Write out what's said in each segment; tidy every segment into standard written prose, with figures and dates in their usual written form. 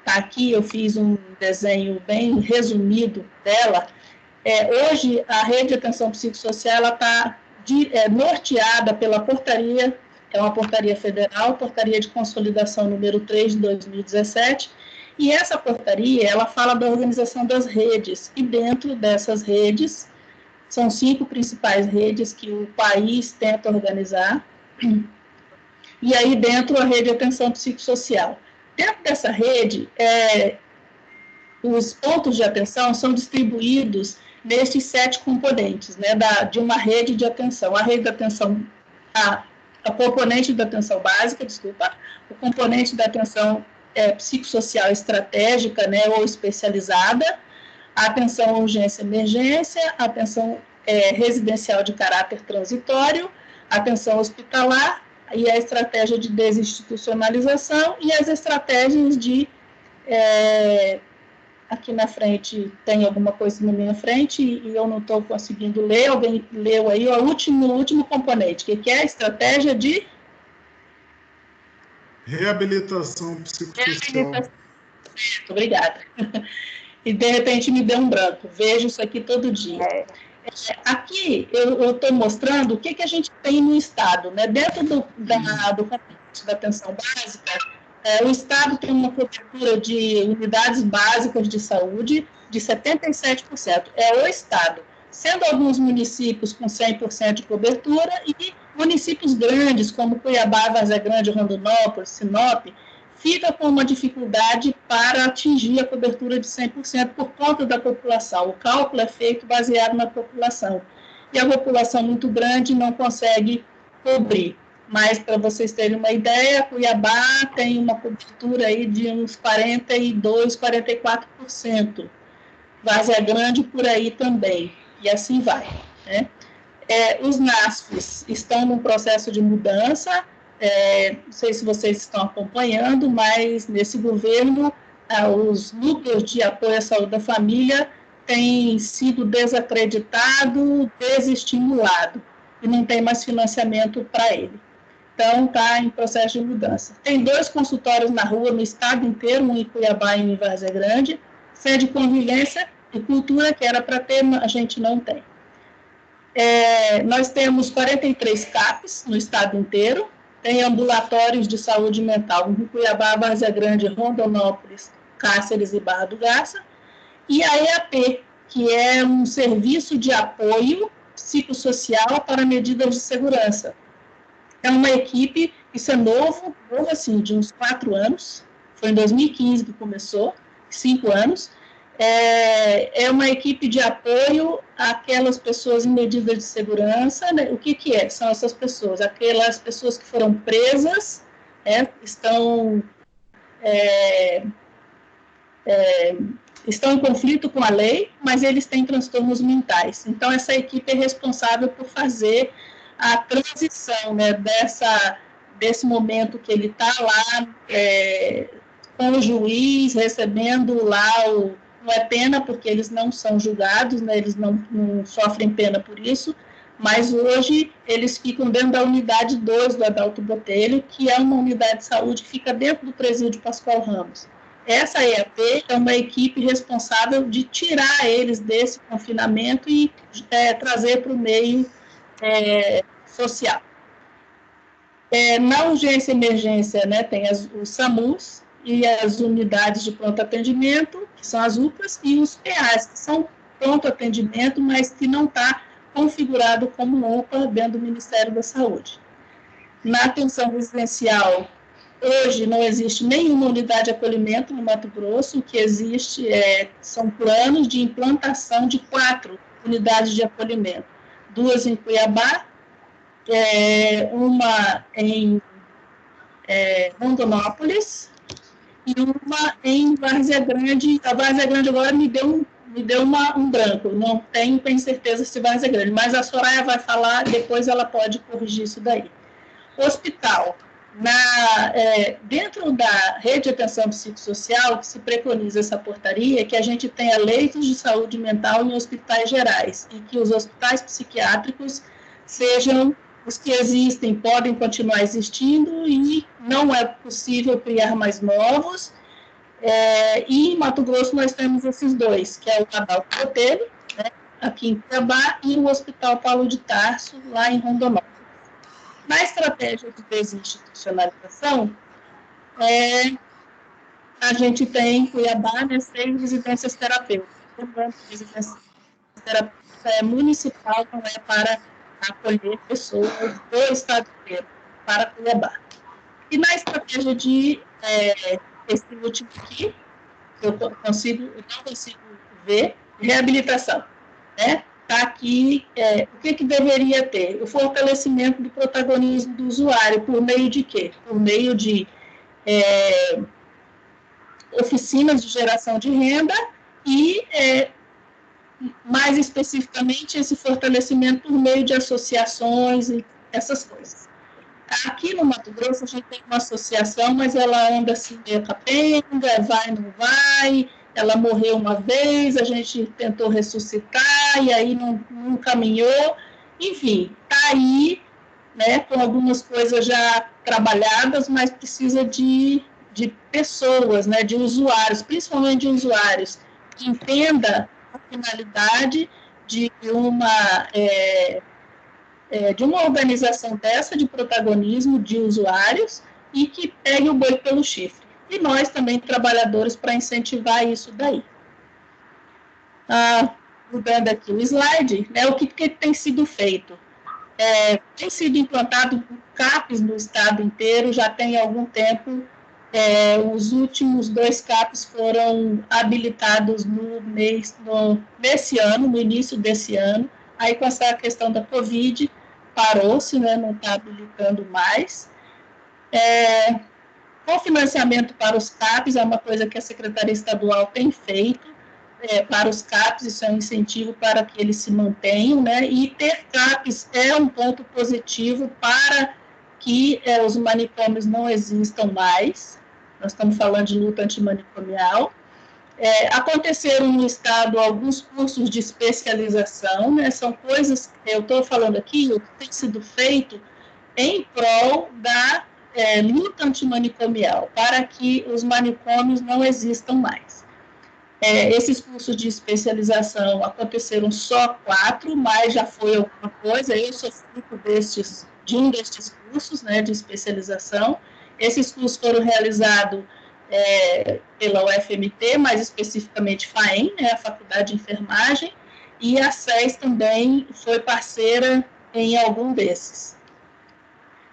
está aqui, eu fiz um desenho bem resumido dela. Hoje, a rede de atenção psicossocial está norteada pela portaria, é uma portaria federal, portaria de consolidação número 3 de 2017, e essa portaria, ela fala da organização das redes, e dentro dessas redes, são 5 principais redes que o país tenta organizar, e aí dentro a rede de atenção psicossocial. Dentro dessa rede, os pontos de atenção são distribuídos nesses 7 componentes, né, de uma rede de atenção. A rede de atenção, a componente da atenção básica, o componente da atenção psicossocial estratégica, né, ou especializada, a atenção urgência e emergência, a atenção residencial de caráter transitório, a atenção hospitalar e a estratégia de desinstitucionalização e as estratégias de... aqui na frente tem alguma coisa na minha frente e eu não estou conseguindo ler, alguém leu aí o último componente, que é a estratégia de... Reabilitação psicossocial. Muito obrigada. E, de repente, me deu um branco. Vejo isso aqui todo dia. Aqui, eu estou mostrando o que a gente tem no Estado. Né? Dentro do componente da atenção básica, o Estado tem uma cobertura de unidades básicas de saúde de 77%. É o Estado. Sendo alguns municípios com 100% de cobertura e municípios grandes, como Cuiabá, Várzea Grande, Rondonópolis, Sinop, fica com uma dificuldade para atingir a cobertura de 100% por conta da população. O cálculo é feito baseado na população. E a população muito grande não consegue cobrir. Mas, para vocês terem uma ideia, Cuiabá tem uma cobertura aí de uns 42%, 44%. Várzea Grande por aí também. E assim vai. Né? Os NASFs estão num processo de mudança. Não sei se vocês estão acompanhando, mas nesse governo, os núcleos de apoio à saúde da família têm sido desacreditados, desestimulados, e não tem mais financiamento para ele. Então, está em processo de mudança. Tem 2 consultórios na rua, no estado inteiro, um em Cuiabá e um em Várzea Grande, sede de convivência e cultura, que era para ter, a gente não tem. Nós temos 43 CAPs no estado inteiro, tem ambulatórios de saúde mental em Cuiabá, Várzea Grande, Rondonópolis, Cáceres e Barra do Garça, e a EAP, que é um serviço de apoio psicossocial para medidas de segurança. É uma equipe, isso é novo assim, de uns 4 anos, foi em 2015 que começou, 5 anos, é uma equipe de apoio àquelas pessoas em medidas de segurança, né? O que é? São essas pessoas, aquelas pessoas que foram presas, estão em conflito com a lei, mas eles têm transtornos mentais. Então, essa equipe é responsável por fazer a transição, né, desse momento que ele está lá com o juiz, recebendo lá não é pena, porque eles não são julgados, né, eles não sofrem pena por isso, mas hoje eles ficam dentro da unidade 2 do Adalto Botelho, que é uma unidade de saúde que fica dentro do presídio Pascoal Ramos. Essa EAP é uma equipe responsável de tirar eles desse confinamento e trazer para o meio social. Na urgência e emergência, né, tem os SAMUs e as unidades de pronto atendimento, que são as UPAs, e os PAs, que são pronto atendimento, mas que não está configurado como UPA dentro do Ministério da Saúde. Na atenção residencial, hoje não existe nenhuma unidade de acolhimento no Mato Grosso. O que existe são planos de implantação de 4 unidades de acolhimento. 2 em Cuiabá, uma em Rondonópolis e uma em Várzea Grande. A Várzea Grande agora me deu um branco, não tenho certeza se Várzea Grande, mas a Soraya vai falar, depois ela pode corrigir isso daí. Hospital. Dentro da rede de atenção psicossocial, que se preconiza essa portaria, que a gente tenha leitos de saúde mental em hospitais gerais, e que os hospitais psiquiátricos sejam os que existem, podem continuar existindo, e não é possível criar mais novos, E em Mato Grosso nós temos esses dois, que é o Adalto Botelho, né, aqui em Cuiabá, e o Hospital Paulo de Tarso, lá em Rondonópolis. Na estratégia de desinstitucionalização, a gente tem em Cuiabá, né, 6 residências terapêuticas. Lembrando que residência terapêutica municipal, não é para acolher pessoas do estado inteiro, para Cuiabá. E na estratégia de esse último aqui, eu não consigo ver, reabilitação, né? Está aqui, o que deveria ter? O fortalecimento do protagonismo do usuário, por meio de quê? Por meio de oficinas de geração de renda e, mais especificamente, esse fortalecimento por meio de associações e essas coisas. Aqui no Mato Grosso a gente tem uma associação, mas ela anda assim meio capenga, vai, não vai, ela morreu uma vez, a gente tentou ressuscitar e aí não caminhou, enfim, está aí, né, com algumas coisas já trabalhadas, mas precisa de pessoas, né, de usuários, principalmente de usuários, que entenda a finalidade de uma organização dessa de protagonismo de usuários e que pegue o boi pelo chifre. E nós também, trabalhadores, para incentivar isso daí. Mudando aqui o slide, né, o que tem sido feito? Tem sido implantado CAPs no estado inteiro, já tem algum tempo. Os últimos 2 CAPs foram habilitados nesse ano, no início desse ano. Aí, com essa questão da Covid, parou-se, né, não está habilitando mais. Com financiamento para os CAPs, é uma coisa que a Secretaria Estadual tem feito, para os CAPs, isso é um incentivo para que eles se mantenham, né, e ter CAPs é um ponto positivo para que os manicômios não existam mais. Nós estamos falando de luta antimanicomial. Aconteceram no estado alguns cursos de especialização, né, são coisas que eu estou falando aqui, o que tem sido feito em prol da luta antimanicomial, para que os manicômios não existam mais. Esses cursos de especialização aconteceram só 4, mas já foi alguma coisa. Eu sou fruto de um destes cursos, né, de especialização. Esses cursos foram realizados pela UFMT, mais especificamente FAEM, né, a Faculdade de Enfermagem, e a SES também foi parceira em algum desses.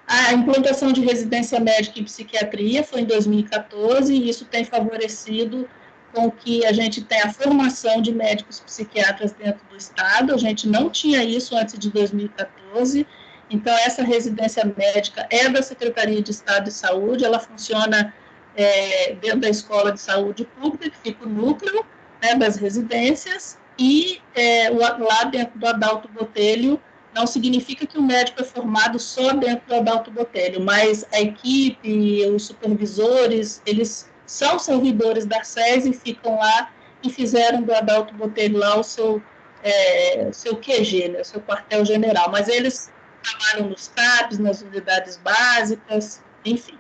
A implantação de residência médica em psiquiatria foi em 2014, e isso tem favorecido com que a gente tenha a formação de médicos psiquiatras dentro do estado. A gente não tinha isso antes de 2014, então essa residência médica é da Secretaria de Estado de Saúde, ela funciona dentro da Escola de Saúde Pública, que fica o núcleo, né, das residências, e lá dentro do Adalto Botelho, não significa que o médico é formado só dentro do Adalto Botelho, mas a equipe, os supervisores, eles são servidores da SES e ficam lá e fizeram do Adalto Botelho lá o seu QG, né, o seu quartel-general, mas eles trabalham nos CAPs, nas unidades básicas, enfim.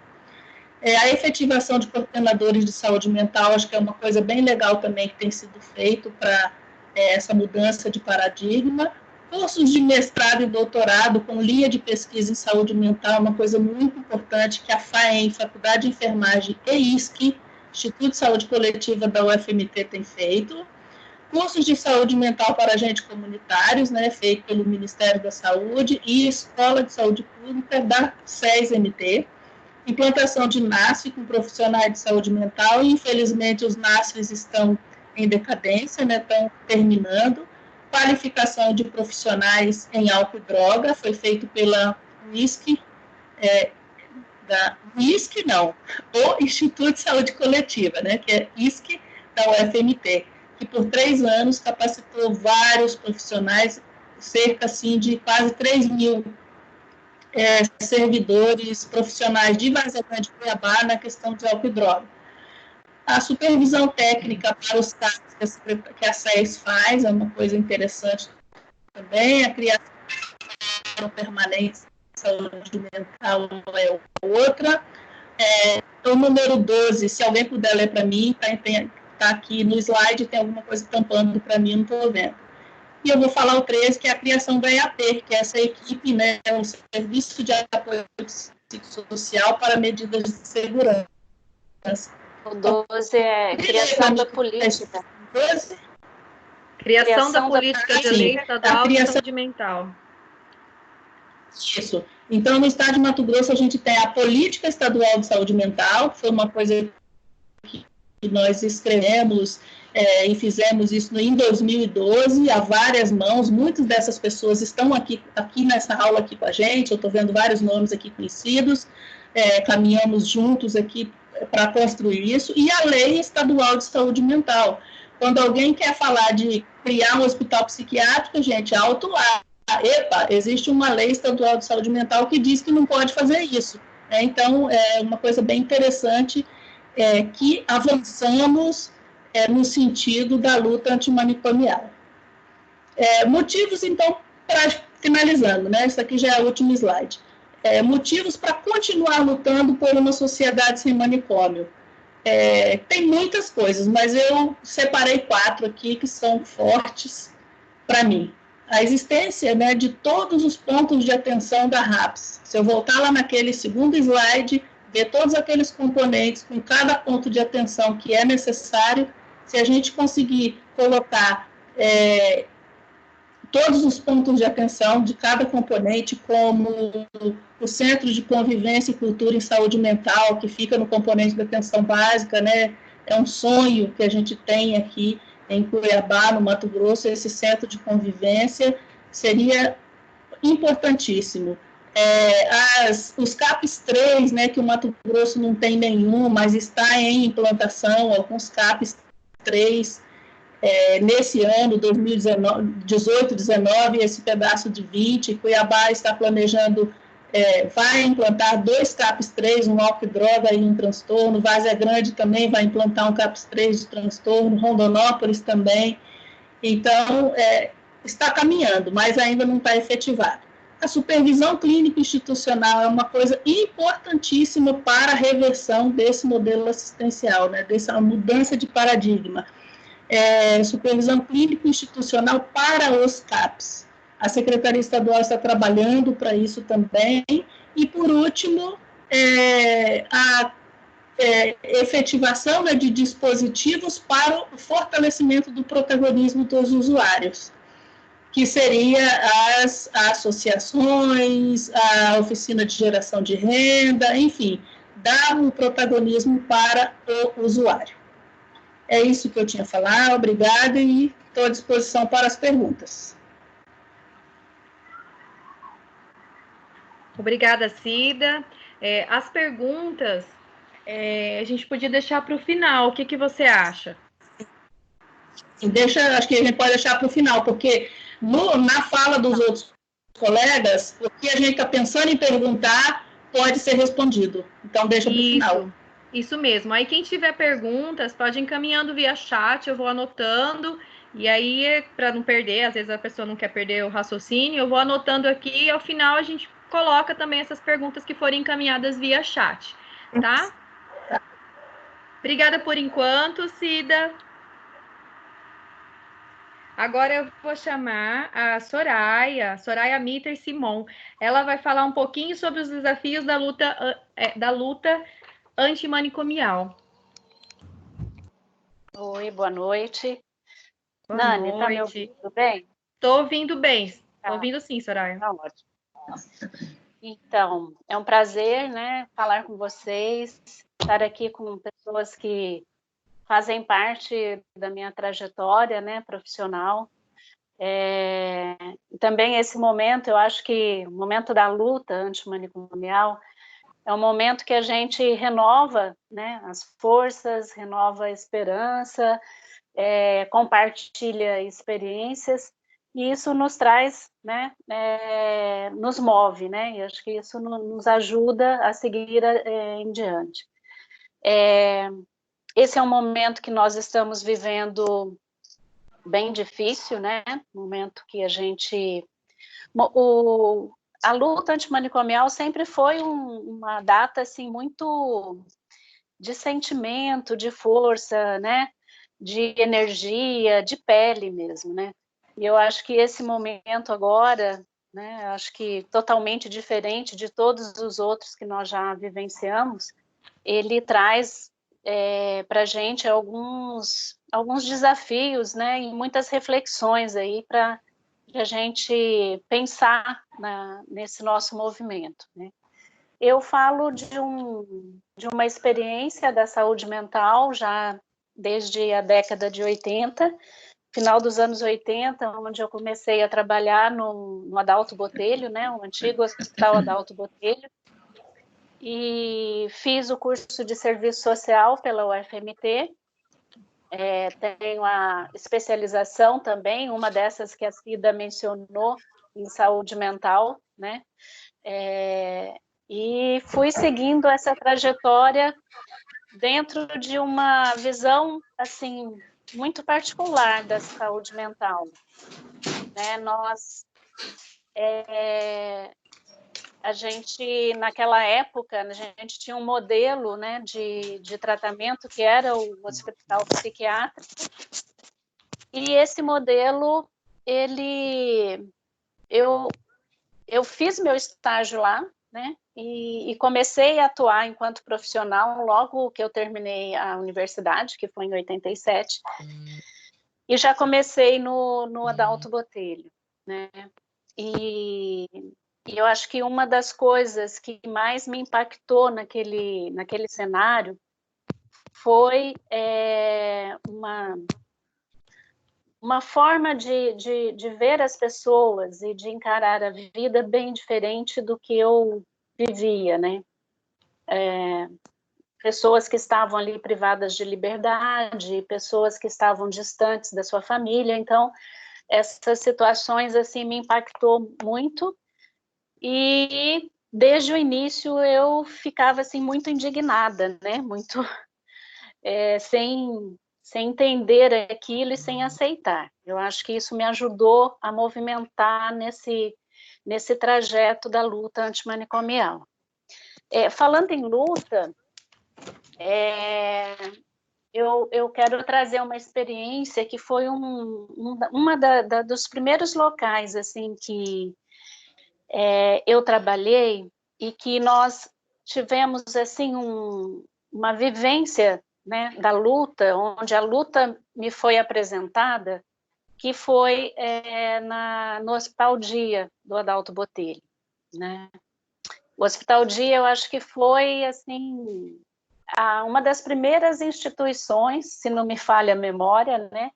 A efetivação de coordenadores de saúde mental, acho que é uma coisa bem legal também que tem sido feito para essa mudança de paradigma. Cursos de mestrado e doutorado com linha de pesquisa em saúde mental, uma coisa muito importante que a FAEM, Faculdade de Enfermagem, e ISC, Instituto de Saúde Coletiva da UFMT, tem feito. Cursos de saúde mental para agentes comunitários, né, feito pelo Ministério da Saúde, e Escola de Saúde Pública da SES-MT. Implantação de NASF com profissionais de saúde mental, e infelizmente os NASFs estão em decadência, né, estão terminando. Qualificação de profissionais em álcool e droga, foi feito pela UISC, o Instituto de Saúde Coletiva, né, que é ISC da UFMT, que por 3 anos capacitou vários profissionais, cerca assim, de quase 3 mil servidores profissionais de Várzea Grande de Cuiabá na questão de álcool e droga. A supervisão técnica para os casos que a SES faz é uma coisa interessante também. A criação permanente de saúde mental é outra. O número 12, se alguém puder ler para mim, está aqui no slide, tem alguma coisa tampando para mim, não estou vendo. E eu vou falar o 13, que é a criação da EAP, que é essa equipe, né, um serviço de apoio psicossocial para medidas de segurança. O 12 é criação da política. 12? Criação da política de lei estadual de saúde mental. Isso. Então, no estado de Mato Grosso, a gente tem a Política Estadual de Saúde Mental, que foi uma coisa que nós escrevemos e fizemos isso em 2012, a várias mãos. Muitas dessas pessoas estão aqui nessa aula aqui com a gente, eu estou vendo vários nomes aqui conhecidos, caminhamos juntos aqui para construir isso, e a Lei Estadual de Saúde Mental. Quando alguém quer falar de criar um hospital psiquiátrico, gente, alto lá. Epa, existe uma lei estadual de saúde mental que diz que não pode fazer isso. Então, é uma coisa bem interessante que avançamos no sentido da luta antimanicomial. Motivos, então, para finalizando, né? Isso aqui já é o último slide. Motivos para continuar lutando por uma sociedade sem manicômio. Tem muitas coisas, mas eu separei 4 aqui que são fortes para mim. A existência, né, de todos os pontos de atenção da RAPS. Se eu voltar lá naquele segundo slide, ver todos aqueles componentes com cada ponto de atenção que é necessário, se a gente conseguir colocar todos os pontos de atenção de cada componente, como o Centro de Convivência e Cultura em Saúde Mental, que fica no componente da atenção básica, né? É um sonho que a gente tem aqui em Cuiabá, no Mato Grosso, esse centro de convivência seria importantíssimo. Os CAPs 3, né, que o Mato Grosso não tem nenhum, mas está em implantação, alguns CAPs 3, nesse ano, 2018, 19, esse pedaço de 20, Cuiabá está planejando, vai implantar 2 CAPs 3, um álcool e droga e um transtorno, Várzea Grande também vai implantar um CAPs 3 de transtorno, Rondonópolis também, então, está caminhando, mas ainda não está efetivado. A supervisão clínica institucional é uma coisa importantíssima para a reversão desse modelo assistencial, né, dessa mudança de paradigma. Supervisão clínica institucional para os CAPs. A Secretaria Estadual está trabalhando para isso também. E, por último, a efetivação, né, de dispositivos para o fortalecimento do protagonismo dos usuários, que seria as associações, a oficina de geração de renda, enfim, dar um protagonismo para o usuário. É isso que eu tinha a falar, obrigada, e estou à disposição para as perguntas. Obrigada, Cida. As perguntas, a gente podia deixar para o final, o que você acha? Acho que a gente pode deixar para o final, porque na fala dos outros colegas, o que a gente está pensando em perguntar pode ser respondido. Então, deixa para o final. Isso mesmo. Aí, quem tiver perguntas, pode ir encaminhando via chat, eu vou anotando, e aí, para não perder, às vezes a pessoa não quer perder o raciocínio, eu vou anotando aqui, e ao final a gente coloca também essas perguntas que forem encaminhadas via chat, tá? Obrigada por enquanto, Cida. Agora eu vou chamar a Soraya Mitter Simon. Ela vai falar um pouquinho sobre os desafios da luta antimanicomial. Oi, boa noite. Boa Nani, noite. tá me ouvindo bem? Estou ouvindo bem. Estou Tá. ouvindo sim, Soraya. Tá ótimo. Então, é um prazer, né, falar com vocês, estar aqui com pessoas que fazem parte da minha trajetória, né, profissional. Também esse momento, eu acho que o momento da luta antimanicomial é um momento que a gente renova, né, as forças, renova a esperança, compartilha experiências, e isso nos traz, né, nos move, né, e acho que isso nos ajuda a seguir em diante. Esse é um momento que nós estamos vivendo bem difícil, né, momento que a gente... a luta antimanicomial sempre foi uma data assim muito de sentimento, de força, né? De energia, de pele mesmo, né? E eu acho que esse momento agora, né? Acho que totalmente diferente de todos os outros que nós já vivenciamos, ele traz para a gente alguns desafios, né? E muitas reflexões aí para a gente pensar nesse nosso movimento, né? Eu falo de uma experiência da saúde mental já desde a década de 80, final dos anos 80, onde eu comecei a trabalhar no Adalto Botelho, né, o antigo Hospital Adalto Botelho, e fiz o curso de serviço social pela UFMT, tenho a especialização também, uma dessas que a Cida mencionou, em saúde mental, né, e fui seguindo essa trajetória dentro de uma visão, assim, muito particular da saúde mental, né? A gente, naquela época, a gente tinha um modelo, né, de tratamento que era o hospital psiquiátrico, e esse modelo, eu fiz meu estágio lá, né, e comecei a atuar enquanto profissional logo que eu terminei a universidade, que foi em 87, e já comecei no Adalto Botelho, né, e eu acho que uma das coisas que mais me impactou naquele cenário foi uma forma de ver as pessoas e de encarar a vida bem diferente do que eu vivia, né? Pessoas que estavam ali privadas de liberdade, pessoas que estavam distantes da sua família, então essas situações assim me impactou muito, e desde o início eu ficava assim muito indignada, né? Muito sem entender aquilo e sem aceitar. Eu acho que isso me ajudou a movimentar nesse trajeto da luta antimanicomial. Falando em luta, eu quero trazer uma experiência que foi uma dos primeiros locais assim que eu trabalhei e que nós tivemos assim uma vivência, né, da luta, onde a luta me foi apresentada, que foi no Hospital Dia do Adalto Botelho, né? O Hospital Dia, eu acho que foi assim uma das primeiras instituições, se não me falha a memória, né,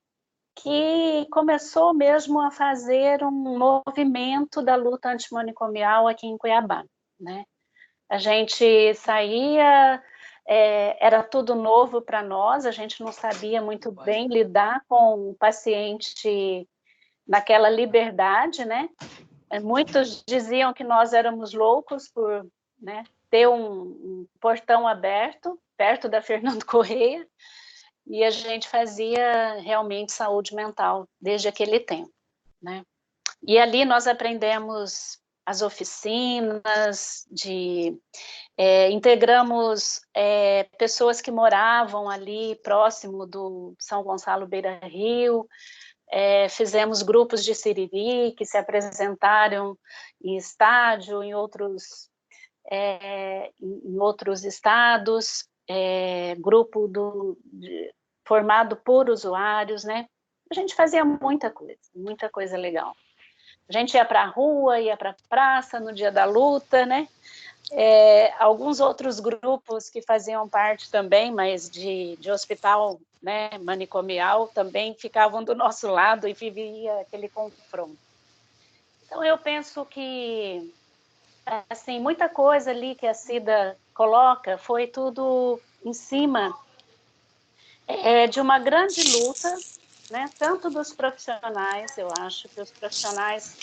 que começou mesmo a fazer um movimento da luta antimanicomial aqui em Cuiabá, né? A gente saía, era tudo novo para nós, a gente não sabia muito bem lidar com o paciente naquela liberdade, né? Muitos diziam que nós éramos loucos por, né, ter um portão aberto, perto da Fernando Correia, e a gente fazia realmente saúde mental desde aquele tempo, né? E ali nós aprendemos as oficinas, integramos pessoas que moravam ali próximo do São Gonçalo Beira Rio, fizemos grupos de Siriri que se apresentaram em estádio, em outros estados, grupo formado por usuários, né? A gente fazia muita coisa legal. A gente ia para a rua, ia para a praça no dia da luta, né? Alguns outros grupos que faziam parte também, mas de hospital, né, manicomial, também ficavam do nosso lado e vivia aquele confronto. Então, eu penso que assim, muita coisa ali que a Cida coloca foi tudo em cima de uma grande luta, né, tanto dos profissionais, eu acho que os profissionais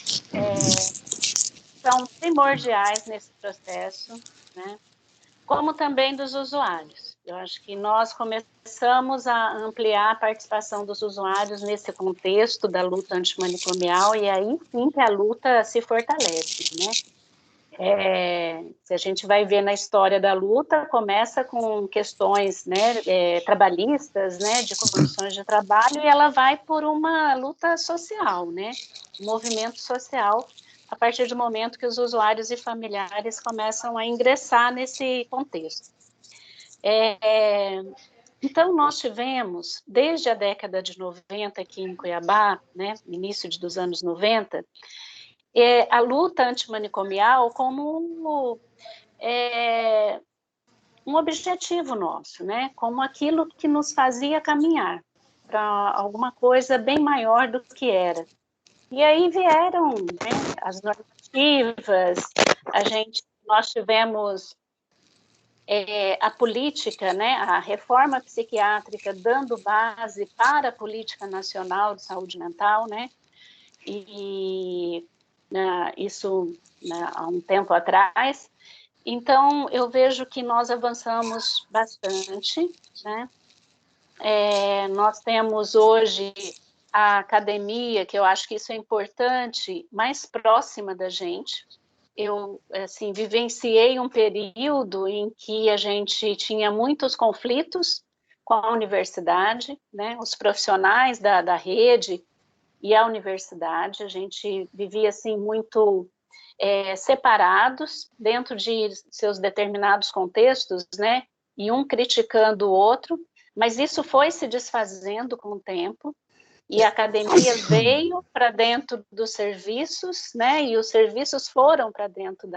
são primordiais nesse processo, né, como também dos usuários. Eu acho que nós começamos a ampliar a participação dos usuários nesse contexto da luta antimanicomial, e aí sim que a luta se fortalece, né? Se a gente vai ver na história da luta, começa com questões, né, trabalhistas, né, de condições de trabalho, e ela vai por uma luta social, né, um movimento social, a partir do momento que os usuários e familiares começam a ingressar nesse contexto. Então, nós tivemos, desde a década de 90 aqui em Cuiabá, né, início dos anos 90, a luta antimanicomial como um objetivo nosso, né, como aquilo que nos fazia caminhar para alguma coisa bem maior do que era. E aí vieram, né, as normativas, nós tivemos a política, né, a reforma psiquiátrica dando base para a política nacional de saúde mental, né, e isso, né, há um tempo atrás. Então, eu vejo que nós avançamos bastante, né, nós temos hoje a academia, que eu acho que isso é importante, mais próxima da gente. Eu, assim, vivenciei um período em que a gente tinha muitos conflitos com a universidade, né, os profissionais da rede e a universidade, a gente vivia, assim, muito separados dentro de seus determinados contextos, né, e um criticando o outro, mas isso foi se desfazendo com o tempo, e a academia veio para dentro dos serviços, né, e os serviços foram para dentro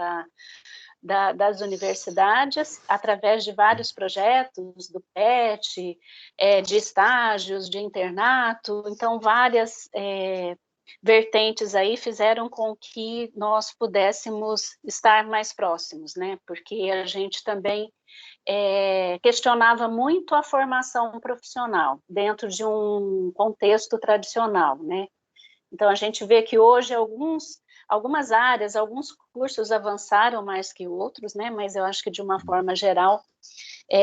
das universidades, através de vários projetos, do PET, de estágios, de internato, então várias vertentes aí fizeram com que nós pudéssemos estar mais próximos, né, porque a gente também questionava muito a formação profissional dentro de um contexto tradicional, né? Então, a gente vê que hoje algumas áreas, alguns cursos avançaram mais que outros, né? Mas eu acho que, de uma forma geral,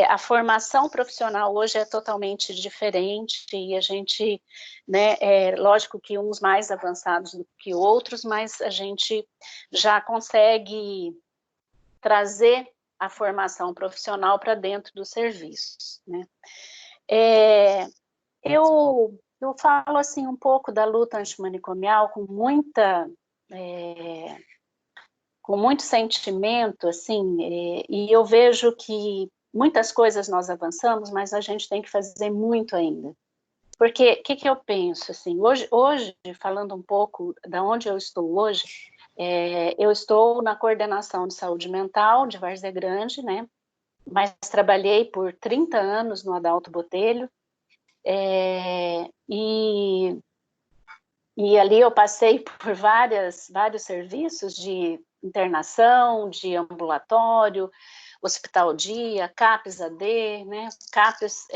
a formação profissional hoje é totalmente diferente e a gente, né, lógico que uns mais avançados do que outros, mas a gente já consegue trazer a formação profissional para dentro dos serviços, né? Eu falo assim um pouco da luta antimanicomial com muito sentimento, assim, e eu vejo que muitas coisas nós avançamos, mas a gente tem que fazer muito ainda. Porque o que eu penso, assim, hoje, falando um pouco da onde eu estou hoje, eu estou na coordenação de saúde mental de Várzea Grande, né? Mas trabalhei por 30 anos no Adalto Botelho, e ali eu passei por vários serviços de internação, de ambulatório, hospital dia, CAPS-AD, né? CAPS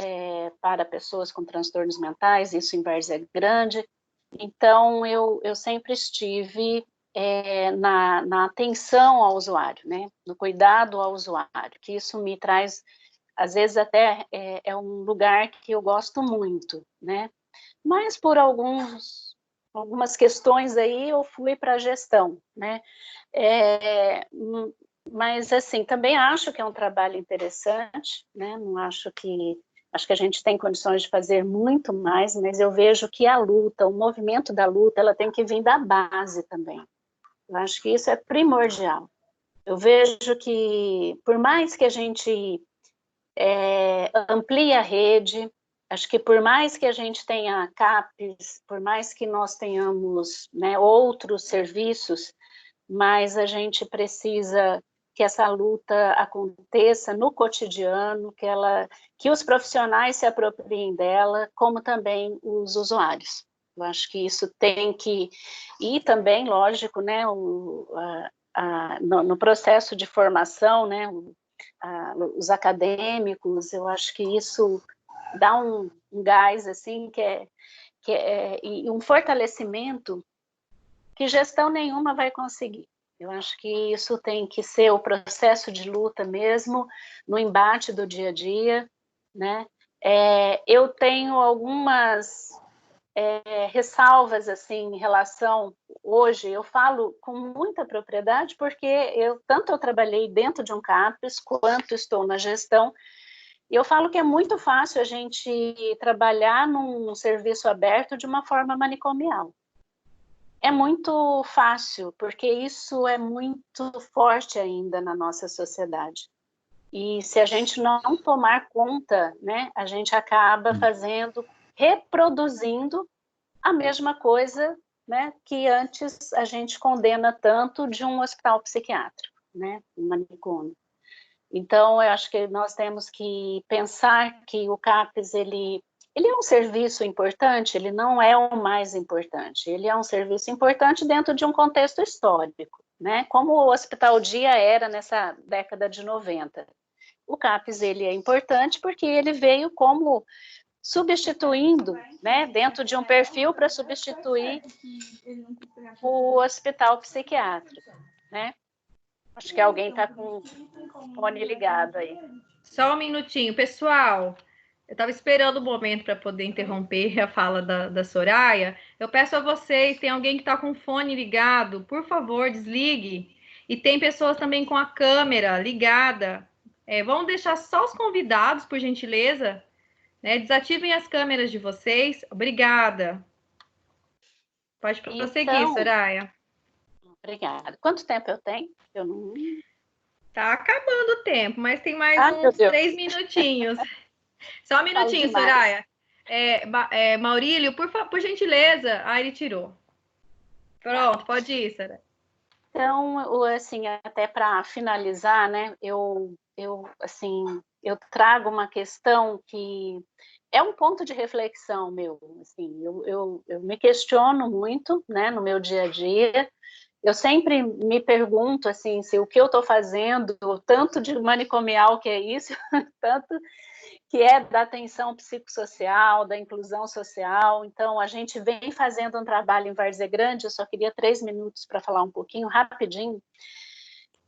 para pessoas com transtornos mentais, isso em Várzea Grande. Então, eu sempre estive na atenção ao usuário, né? No cuidado ao usuário, que isso me traz, às vezes até é um lugar que eu gosto muito, né? Mas por algumas questões aí eu fui para a gestão, né? Mas assim, também acho que é um trabalho interessante, né? Não acho que a gente tem condições de fazer muito mais, mas eu vejo que a luta, o movimento da luta, ela tem que vir da base também. Eu acho que isso é primordial. Eu vejo que, por mais que a gente amplie a rede, acho que por mais que a gente tenha CAPs, por mais que nós tenhamos, né, outros serviços, mas a gente precisa que essa luta aconteça no cotidiano, que os profissionais se apropriem dela, como também os usuários. Eu acho que isso tem que... E também, lógico, né, no processo de formação, né, os acadêmicos, eu acho que isso dá um gás, assim, e um fortalecimento que gestão nenhuma vai conseguir. Eu acho que isso tem que ser o processo de luta mesmo, no embate do dia a dia, né? Eu tenho algumas ressalvas, assim, em relação hoje, eu falo com muita propriedade, porque tanto eu trabalhei dentro de um CAPES, quanto estou na gestão, e eu falo que é muito fácil a gente trabalhar num serviço aberto de uma forma manicomial. É muito fácil, porque isso é muito forte ainda na nossa sociedade. E se a gente não tomar conta, né, a gente acaba reproduzindo a mesma coisa, né, que antes a gente condena tanto de um hospital psiquiátrico, né, um manicômio. Então, eu acho que nós temos que pensar que o CAPES, ele é um serviço importante, ele não é o mais importante, ele é um serviço importante dentro de um contexto histórico, né? Como o Hospital Dia era nessa década de 90. O CAPES, ele é importante porque ele veio como substituindo, né, dentro de um perfil para substituir o hospital psiquiátrico, né? Acho que alguém está com o fone ligado aí. Só um minutinho. Pessoal, eu estava esperando o momento para poder interromper a fala da Soraya. Eu peço a vocês, tem alguém que está com o fone ligado, por favor, desligue. E tem pessoas também com a câmera ligada. Vamos deixar só os convidados, por gentileza. Né? Desativem as câmeras de vocês. Obrigada. Pode prosseguir, Soraya. Obrigada. Quanto tempo eu tenho? Eu não... Tá acabando o tempo, mas tem mais uns 3 minutinhos. Só um minutinho, Soraya. Maurílio, por gentileza. Ele tirou. Pronto, pode ir, Soraya. Então, assim, até para finalizar, né, eu trago uma questão que é um ponto de reflexão meu, assim, eu me questiono muito, né, no meu dia a dia. Eu sempre me pergunto, assim, se o que eu estou fazendo, tanto de manicomial que é isso, tanto que é da atenção psicossocial, da inclusão social. Então, a gente vem fazendo um trabalho em Várzea Grande, eu só queria 3 minutos para falar um pouquinho, rapidinho.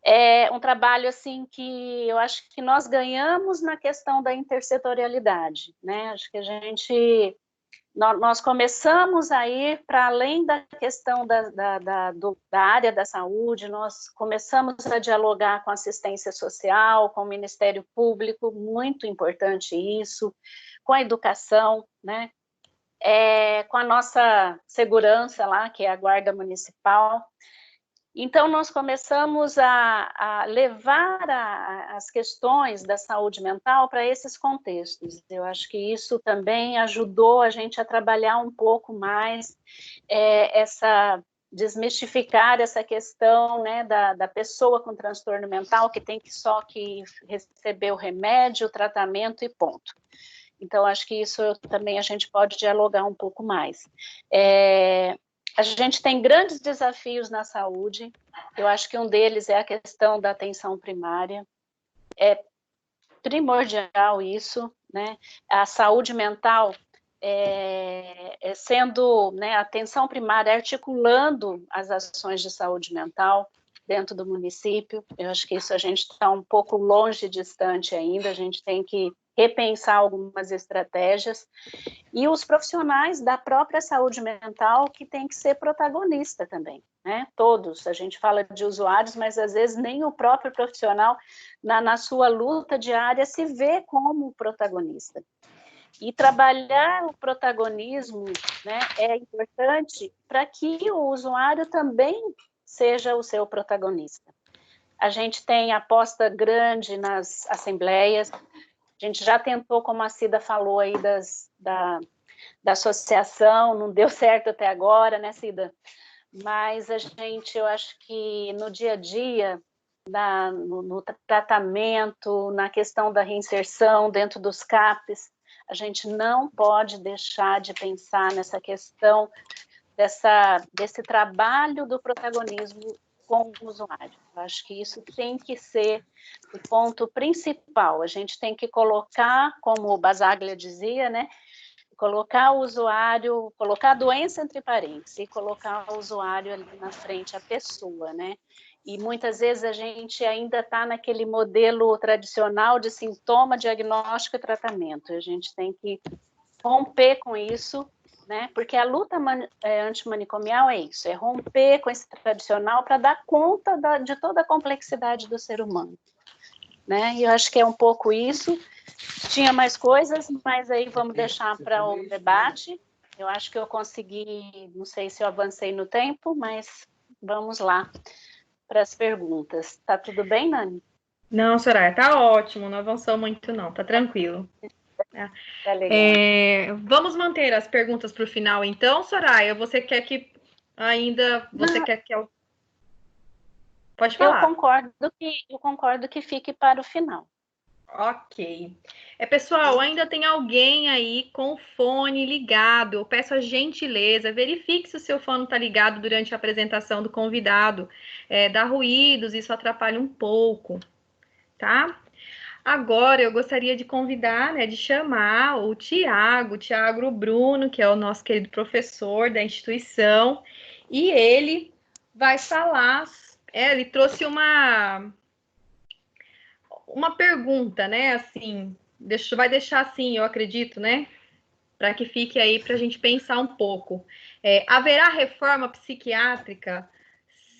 É um trabalho, assim, que eu acho que nós ganhamos na questão da intersetorialidade, né? Acho que nós começamos a ir para além da questão da área da saúde, nós começamos a dialogar com a assistência social, com o Ministério Público, muito importante isso, com a educação, né? Com a nossa segurança lá, que é a Guarda Municipal. Então, nós começamos a levar as questões da saúde mental para esses contextos. Eu acho que isso também ajudou a gente a trabalhar um pouco mais desmistificar essa questão, né, da pessoa com transtorno mental que tem só que receber o remédio, o tratamento e ponto. Então, acho que isso também a gente pode dialogar um pouco mais. A gente tem grandes desafios na saúde, eu acho que um deles é a questão da atenção primária, é primordial isso, né? A saúde mental sendo, né, a atenção primária articulando as ações de saúde mental dentro do município. Eu acho que isso a gente está um pouco longe, distante ainda, a gente tem que repensar algumas estratégias, e os profissionais da própria saúde mental que tem que ser protagonista também, né? Todos, a gente fala de usuários, mas às vezes nem o próprio profissional, na sua luta diária, se vê como protagonista. E trabalhar o protagonismo, né, é importante para que o usuário também seja o seu protagonista. A gente tem aposta grande nas assembleias, a gente já tentou, como a Cida falou aí, da associação, não deu certo até agora, né, Cida? Mas eu acho que no dia a dia, no tratamento, na questão da reinserção dentro dos CAPs, a gente não pode deixar de pensar nessa questão desse trabalho do protagonismo com o usuário. Eu acho que isso tem que ser o ponto principal. A gente tem que colocar, como o Basaglia dizia, né, colocar o usuário, colocar a doença entre parênteses e colocar o usuário ali na frente, a pessoa, né? E muitas vezes a gente ainda está naquele modelo tradicional de sintoma, diagnóstico e tratamento. A gente tem que romper com isso né? Porque a luta antimanicomial é isso, é romper com esse tradicional para dar conta de toda a complexidade do ser humano, né? E eu acho que é um pouco isso. Tinha mais coisas, mas aí vamos deixar para o debate. Eu acho que eu consegui, não sei se eu avancei no tempo, mas vamos lá para as perguntas. Tá tudo bem, Nani? Não, Soraya, tá ótimo, não avançou muito não, tá tranquilo. Tá legal. Vamos manter as perguntas para o final, então, Soraya? Você quer que ainda... Você quer que eu... Pode falar. Eu concordo que fique para o final. Ok. Pessoal, ainda tem alguém aí com o fone ligado. Eu peço a gentileza, verifique se o seu fone está ligado durante a apresentação do convidado. Dá ruídos, isso atrapalha um pouco, tá? Agora, eu gostaria de convidar, né, de chamar o Tiago Bruno, que é o nosso querido professor da instituição, e ele vai falar, ele trouxe uma pergunta, né, assim, vai deixar assim, eu acredito, né, para que fique aí para a gente pensar um pouco. Haverá reforma psiquiátrica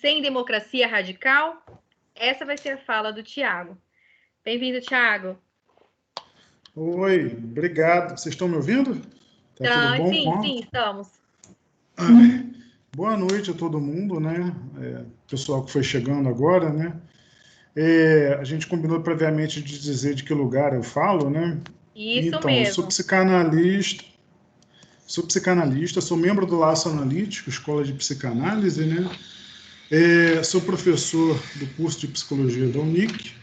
sem democracia radical? Essa vai ser a fala do Tiago. Bem-vindo, Tiago. Oi, obrigado. Vocês estão me ouvindo? Tá tudo bom? Sim, estamos. Boa noite a todo mundo, né? Pessoal que foi chegando agora, né? A gente combinou previamente de dizer de que lugar eu falo, né? Isso então, mesmo. Eu sou psicanalista, sou membro do Laço Analítico, Escola de Psicanálise, né? Sou professor do curso de Psicologia da UNIC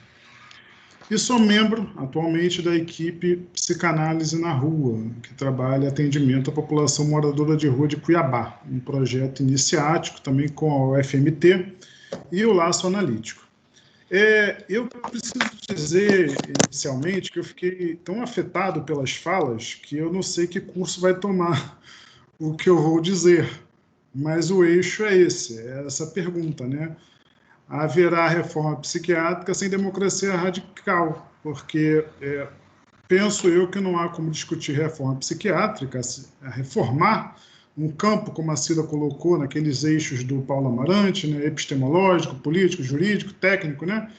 e sou membro, atualmente, da equipe Psicanálise na Rua, que trabalha atendimento à população moradora de rua de Cuiabá, um projeto iniciático também com a UFMT e o Laço Analítico. Eu preciso dizer, inicialmente, que eu fiquei tão afetado pelas falas que eu não sei que curso vai tomar o que eu vou dizer, mas o eixo é essa pergunta, né? Haverá reforma psiquiátrica sem democracia radical, porque penso eu que não há como discutir reforma psiquiátrica, reformar um campo, como a Cida colocou, naqueles eixos do Paulo Amarante, né, epistemológico, político, jurídico, técnico, né,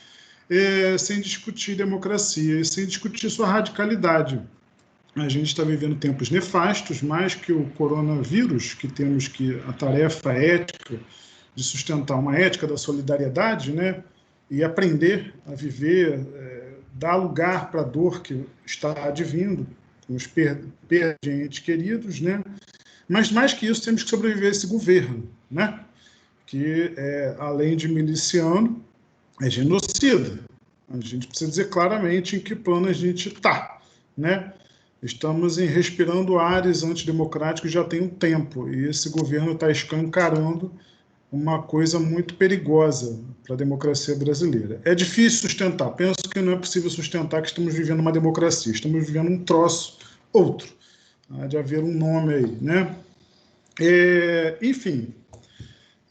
sem discutir democracia e sem discutir sua radicalidade. A gente está vivendo tempos nefastos, mais que o coronavírus, que temos que a tarefa ética de sustentar uma ética da solidariedade, né, e aprender a viver, dar lugar para a dor que está advindo, com os perdas de entes queridos, né, mas mais que isso, temos que sobreviver a esse governo, né, que, além de miliciano, é genocida. A gente precisa dizer claramente em que plano a gente está, né? Estamos respirando ares antidemocráticos já tem um tempo, e esse governo está escancarando uma coisa muito perigosa para a democracia brasileira. É difícil sustentar, penso que não é possível sustentar que estamos vivendo uma democracia, estamos vivendo um troço outro. Há de haver um nome aí, né? Enfim,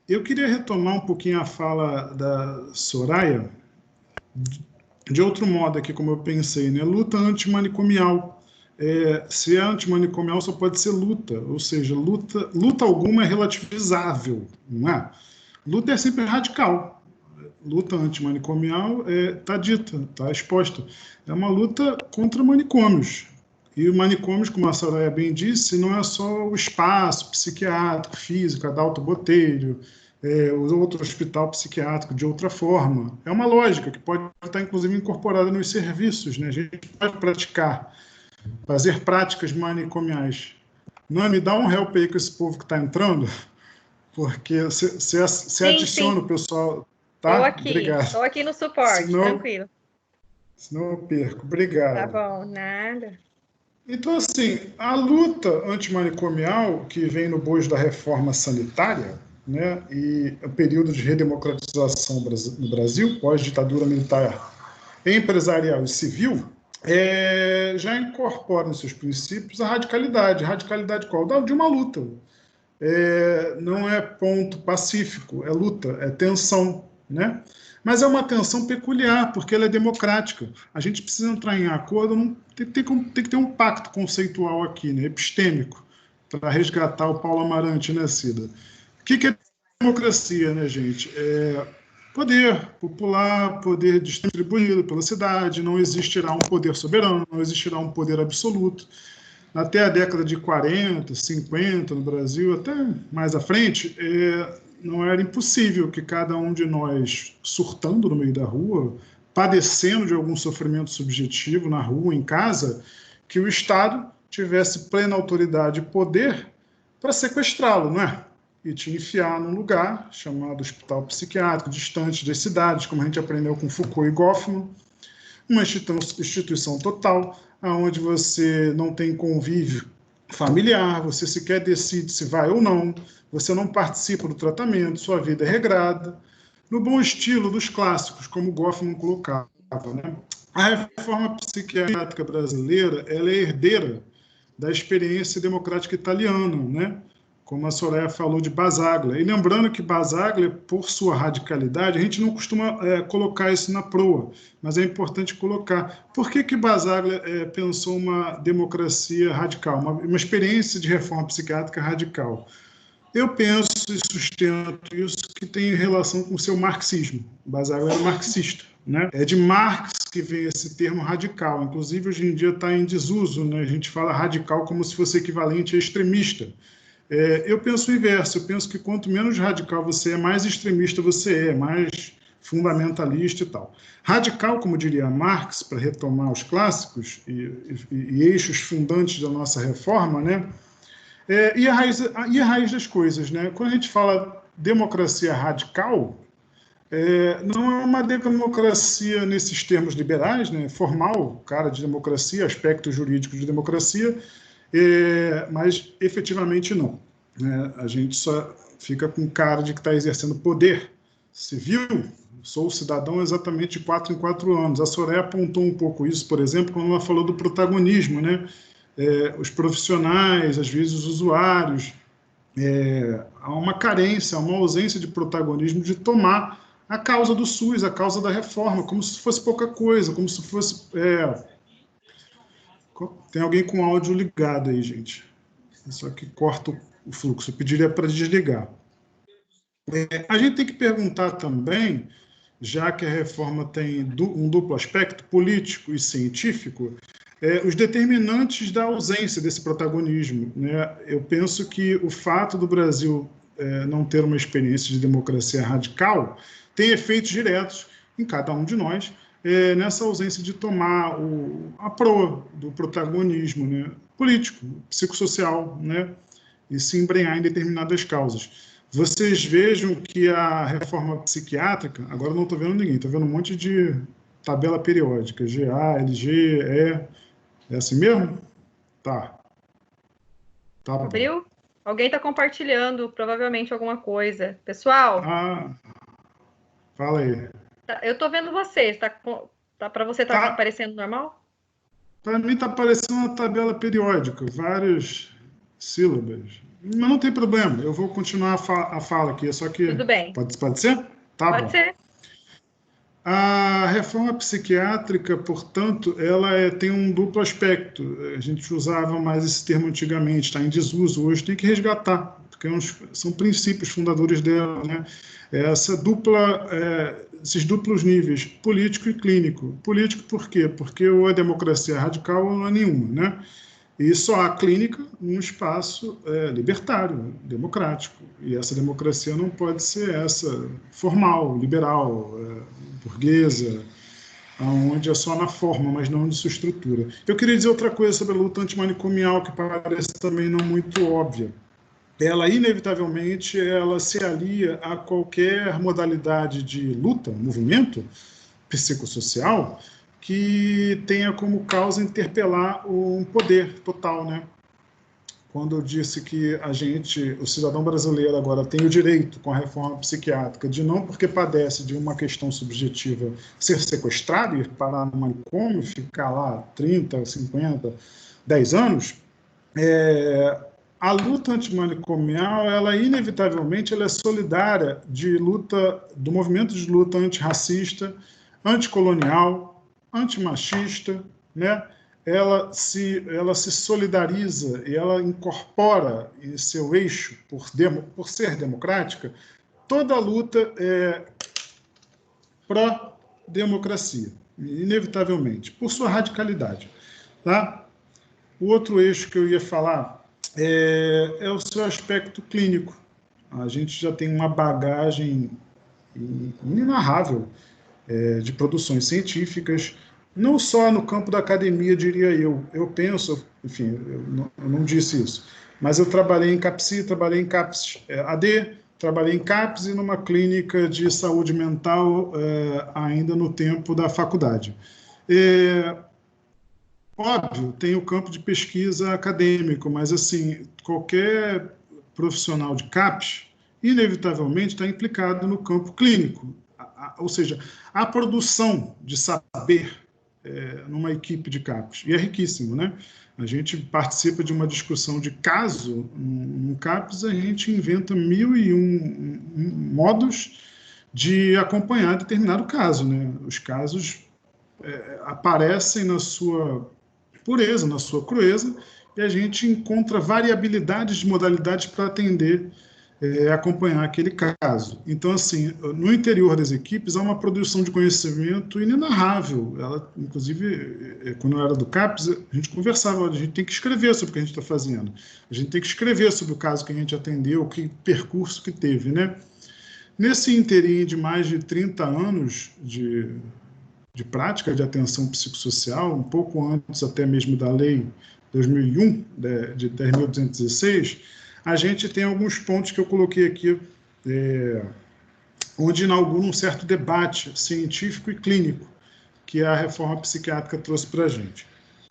eu queria retomar um pouquinho a fala da Soraya, de outro modo aqui, como eu pensei, né? Luta antimanicomial. Se é antimanicomial, só pode ser luta, ou seja, luta alguma é relativizável, não é? Luta é sempre radical. Luta antimanicomial está dita, está exposta. É uma luta contra manicômios. E manicômios, como a Soraya bem disse, não é só o espaço psiquiátrico, físico, Adalto Botelho, o outro hospital psiquiátrico de outra forma. É uma lógica que pode estar, inclusive, incorporada nos serviços, né? A gente pode fazer práticas manicomiais. Não me dá um help aí com esse povo que está entrando, porque você adiciona o pessoal. Tá? Estou aqui no suporte, tranquilo. Senão eu perco. Obrigado. Tá bom, nada. Então, assim, a luta antimanicomial que vem no bojo da reforma sanitária, né, e o período de redemocratização no Brasil, pós-ditadura militar empresarial e civil, já incorpora nos seus princípios a radicalidade. Radicalidade qual? De uma luta. Não é ponto pacífico, é luta, é tensão, né? Mas é uma tensão peculiar, porque ela é democrática. A gente precisa entrar em acordo, tem que ter um pacto conceitual aqui, né, epistêmico, para resgatar o Paulo Amarante, né, Cida? O que é democracia, né, gente? Poder popular, poder distribuído pela cidade, não existirá um poder soberano, não existirá um poder absoluto. Até a década de 40, 50, no Brasil, até mais à frente, não era impossível que cada um de nós, surtando no meio da rua, padecendo de algum sofrimento subjetivo na rua, em casa, que o Estado tivesse plena autoridade e poder para sequestrá-lo, não é? E te enfiar num lugar chamado hospital psiquiátrico, distante das cidades, como a gente aprendeu com Foucault e Goffman, uma instituição total, onde você não tem convívio familiar, você sequer decide se vai ou não, você não participa do tratamento, sua vida é regrada, no bom estilo dos clássicos, como Goffman colocava, né? A reforma psiquiátrica brasileira, ela é herdeira da experiência democrática italiana, né? Como a Soraya falou de Basaglia. E lembrando que Basaglia, por sua radicalidade, a gente não costuma colocar isso na proa, mas é importante colocar. Por que Basaglia pensou uma democracia radical, uma experiência de reforma psiquiátrica radical? Eu penso e sustento isso que tem relação com o seu marxismo. Basaglia era marxista, né? É de Marx que vem esse termo radical. Inclusive, hoje em dia está em desuso, né? A gente fala radical como se fosse equivalente a extremista. Eu penso o inverso, eu penso que quanto menos radical você é, mais extremista você é, mais fundamentalista e tal. Radical, como diria Marx, para retomar os clássicos e eixos fundantes da nossa reforma, né? E a raiz das coisas, né? Quando a gente fala democracia radical, não é uma democracia nesses termos liberais, né? Formal, cara de democracia, aspecto jurídico de democracia, mas efetivamente não, né? A gente só fica com cara de que está exercendo poder civil. Sou cidadão exatamente de 4 em 4 anos. A Soraya apontou um pouco isso, por exemplo, quando ela falou do protagonismo, né? Os profissionais, às vezes os usuários, há uma carência, há uma ausência de protagonismo de tomar a causa do SUS, a causa da reforma, como se fosse pouca coisa, como se fosse... Tem alguém com áudio ligado aí, gente. Só que corta o fluxo. Eu pediria para desligar. A gente tem que perguntar também, já que a reforma tem um duplo aspecto, político e científico, os determinantes da ausência desse protagonismo, né? Eu penso que o fato do Brasil não ter uma experiência de democracia radical tem efeitos diretos em cada um de nós, nessa ausência de tomar a proa do protagonismo, né, político, psicossocial, né, e se embrenhar em determinadas causas. Vocês vejam que a reforma psiquiátrica, agora não estou vendo ninguém, estou vendo um monte de tabela periódica, GA, LG, é assim mesmo? Tá. Tá bom. Abriu? Alguém está compartilhando, provavelmente, alguma coisa. Pessoal? Fala aí. Eu estou vendo vocês. Para você tá aparecendo normal? Para mim está aparecendo uma tabela periódica, várias sílabas. Mas não tem problema, eu vou continuar a fala aqui, só que... Tudo bem. Pode ser? Tá bom. Pode ser. A reforma psiquiátrica, portanto, ela tem um duplo aspecto. A gente usava mais esse termo antigamente, está em desuso, hoje tem que resgatar, porque são princípios fundadores dela, né? Esses duplos níveis, político e clínico. Político por quê? Porque ou é democracia radical ou não é nenhuma, né? E só há clínica num espaço libertário, democrático. E essa democracia não pode ser essa formal, liberal, burguesa, onde é só na forma, mas não de sua estrutura. Eu queria dizer outra coisa sobre a luta antimanicomial, que parece também não muito óbvia. Ela, inevitavelmente, ela se alia a qualquer modalidade de luta, movimento psicossocial, que tenha como causa interpelar um poder total, né? Quando eu disse que o cidadão brasileiro agora tem o direito, com a reforma psiquiátrica, de não porque padece de uma questão subjetiva, ser sequestrado e parar no manicômio, ficar lá 30, 50, 10 anos, a luta antimanicomial, ela inevitavelmente ela é solidária do movimento de luta antirracista, anticolonial, antimachista, né? ela se solidariza e ela incorpora em seu eixo, por ser democrática, toda a luta pró-democracia, inevitavelmente, por sua radicalidade. Tá? O outro eixo que eu ia falar é o seu aspecto clínico. A gente já tem uma bagagem inenarrável de produções científicas, não só no campo da academia, diria eu. Eu penso, enfim, eu não disse isso, mas eu trabalhei em CAPSI, trabalhei em CAPS AD, trabalhei em CAPS e numa clínica de saúde mental ainda no tempo da faculdade. Óbvio, tem o campo de pesquisa acadêmico, mas assim, qualquer profissional de CAPS, inevitavelmente, está implicado no campo clínico. Ou seja, a produção de saber numa equipe de CAPS, e é riquíssimo, né? A gente participa de uma discussão de caso, no CAPS a gente inventa 1001 modos de acompanhar determinado caso, né? Os casos aparecem na sua pureza, na sua crueza, e a gente encontra variabilidades de modalidades para atender, acompanhar aquele caso. Então, assim, no interior das equipes há uma produção de conhecimento inenarrável. Ela, inclusive, quando eu era do CAPS, a gente conversava, a gente tem que escrever sobre o que a gente está fazendo, a gente tem que escrever sobre o caso que a gente atendeu, que percurso que teve, né? Nesse interim de mais de 30 anos de prática de atenção psicossocial, um pouco antes até mesmo da lei 2001, de 10.216, a gente tem alguns pontos que eu coloquei aqui, onde inaugura um certo debate científico e clínico, que a reforma psiquiátrica trouxe para a gente.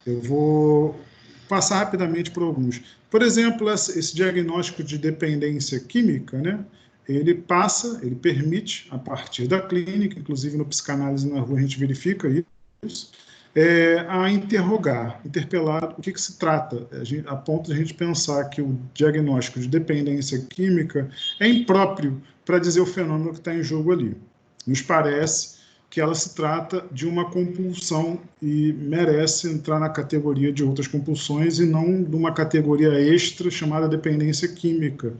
Eu vou passar rapidamente por alguns. Por exemplo, esse diagnóstico de dependência química, né? Ele permite, a partir da clínica, inclusive no Psicanálise na Rua a gente verifica isso, a interpelar o que se trata, a ponto de a gente pensar que o diagnóstico de dependência química é impróprio para dizer o fenômeno que está em jogo ali. Nos parece que ela se trata de uma compulsão e merece entrar na categoria de outras compulsões e não de uma categoria extra chamada dependência química,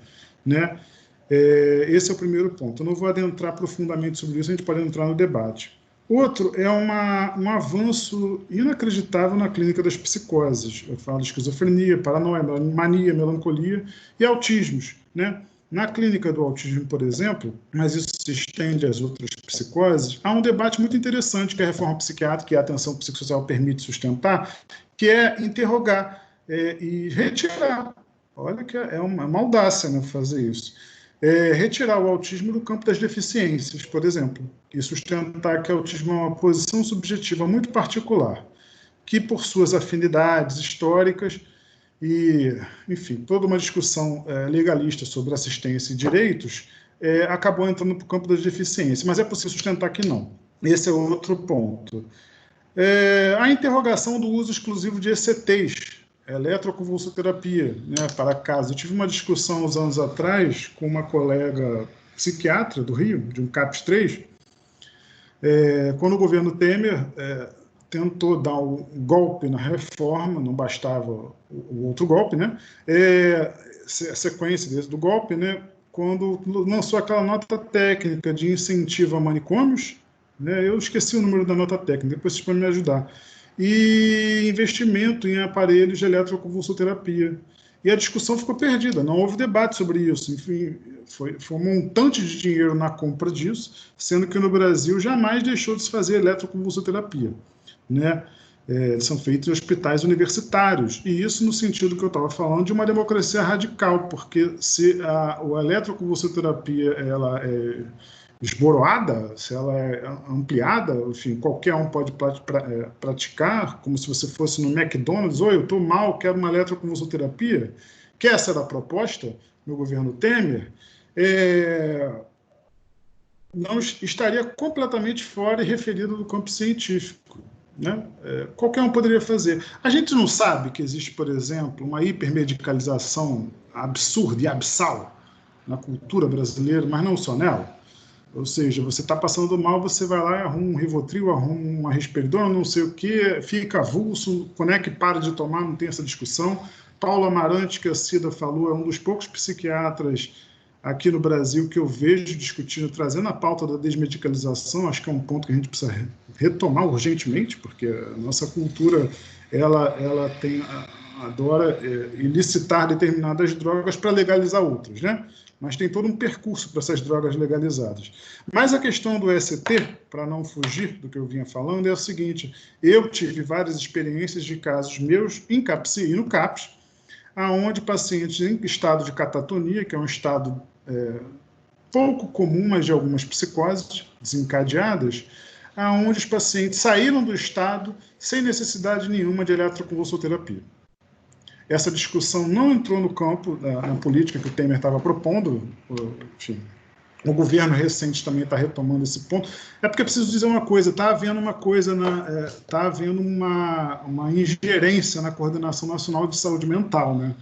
né? Esse é o primeiro ponto. Eu não vou adentrar profundamente sobre isso, a gente pode entrar no debate. Outro é um avanço inacreditável na clínica das psicoses. Eu falo de esquizofrenia, paranoia, mania, melancolia e autismos, né? Na clínica do autismo, por exemplo, mas isso se estende às outras psicoses, há um debate muito interessante que a reforma psiquiátrica e a atenção psicossocial permite sustentar, que é interrogar e retirar. Olha que é uma audácia, né, fazer isso. Retirar o autismo do campo das deficiências, por exemplo, e sustentar que o autismo é uma posição subjetiva muito particular, que por suas afinidades históricas e, enfim, toda uma discussão legalista sobre assistência e direitos, acabou entrando para o campo das deficiências, mas é possível sustentar que não. Esse é outro ponto. A interrogação do uso exclusivo de ECTs, eletroconvulsoterapia, né, para casos. Eu tive uma discussão uns anos atrás com uma colega psiquiatra do Rio, de um CAPS 3, quando o governo Temer tentou dar um golpe na reforma, não bastava o outro golpe, né? A sequência desse do golpe, né? Quando lançou aquela nota técnica de incentivo a manicômios, né? Eu esqueci o número da nota técnica, depois vocês podem me ajudar. E investimento em aparelhos de eletroconvulsoterapia. E a discussão ficou perdida, não houve debate sobre isso. Enfim, foi um montante de dinheiro na compra disso, sendo que no Brasil jamais deixou de se fazer eletroconvulsoterapia, né? São feitos em hospitais universitários, e isso no sentido que eu estava falando de uma democracia radical, porque se a eletroconvulsoterapia ela é esboroada, se ela é ampliada, enfim, qualquer um pode praticar, como se você fosse no McDonald's, eu estou mal, quero uma eletroconvulsoterapia, que essa era a proposta no governo Temer, não estaria completamente fora e referida do campo científico, né? Qualquer um poderia fazer. A gente não sabe que existe, por exemplo, uma hipermedicalização absurda e absal na cultura brasileira, mas não só nela. Ou seja, você está passando mal, você vai lá e arruma um Rivotril, arruma uma risperidona, não sei o quê, fica avulso, quando é que para de tomar, não tem essa discussão. Paulo Amarante, que a Cida falou, é um dos poucos psiquiatras aqui no Brasil que eu vejo discutindo, trazendo a pauta da desmedicalização. Acho que é um ponto que a gente precisa retomar urgentemente, porque a nossa cultura ela adora ilicitar determinadas drogas para legalizar outras, né? Mas tem todo um percurso para essas drogas legalizadas. Mas a questão do ECT, para não fugir do que eu vinha falando, é o seguinte: eu tive várias experiências de casos meus em CAPCI e no CAPS, aonde pacientes em estado de catatonia, que é um estado pouco comum, mas de algumas psicoses desencadeadas, aonde os pacientes saíram do estado sem necessidade nenhuma de eletroconvulsoterapia. Essa discussão não entrou no campo na política que o Temer estava propondo, enfim, o governo recente também está retomando esse ponto. É porque eu preciso dizer uma coisa: está havendo uma ingerência na Coordenação Nacional de Saúde Mental, né?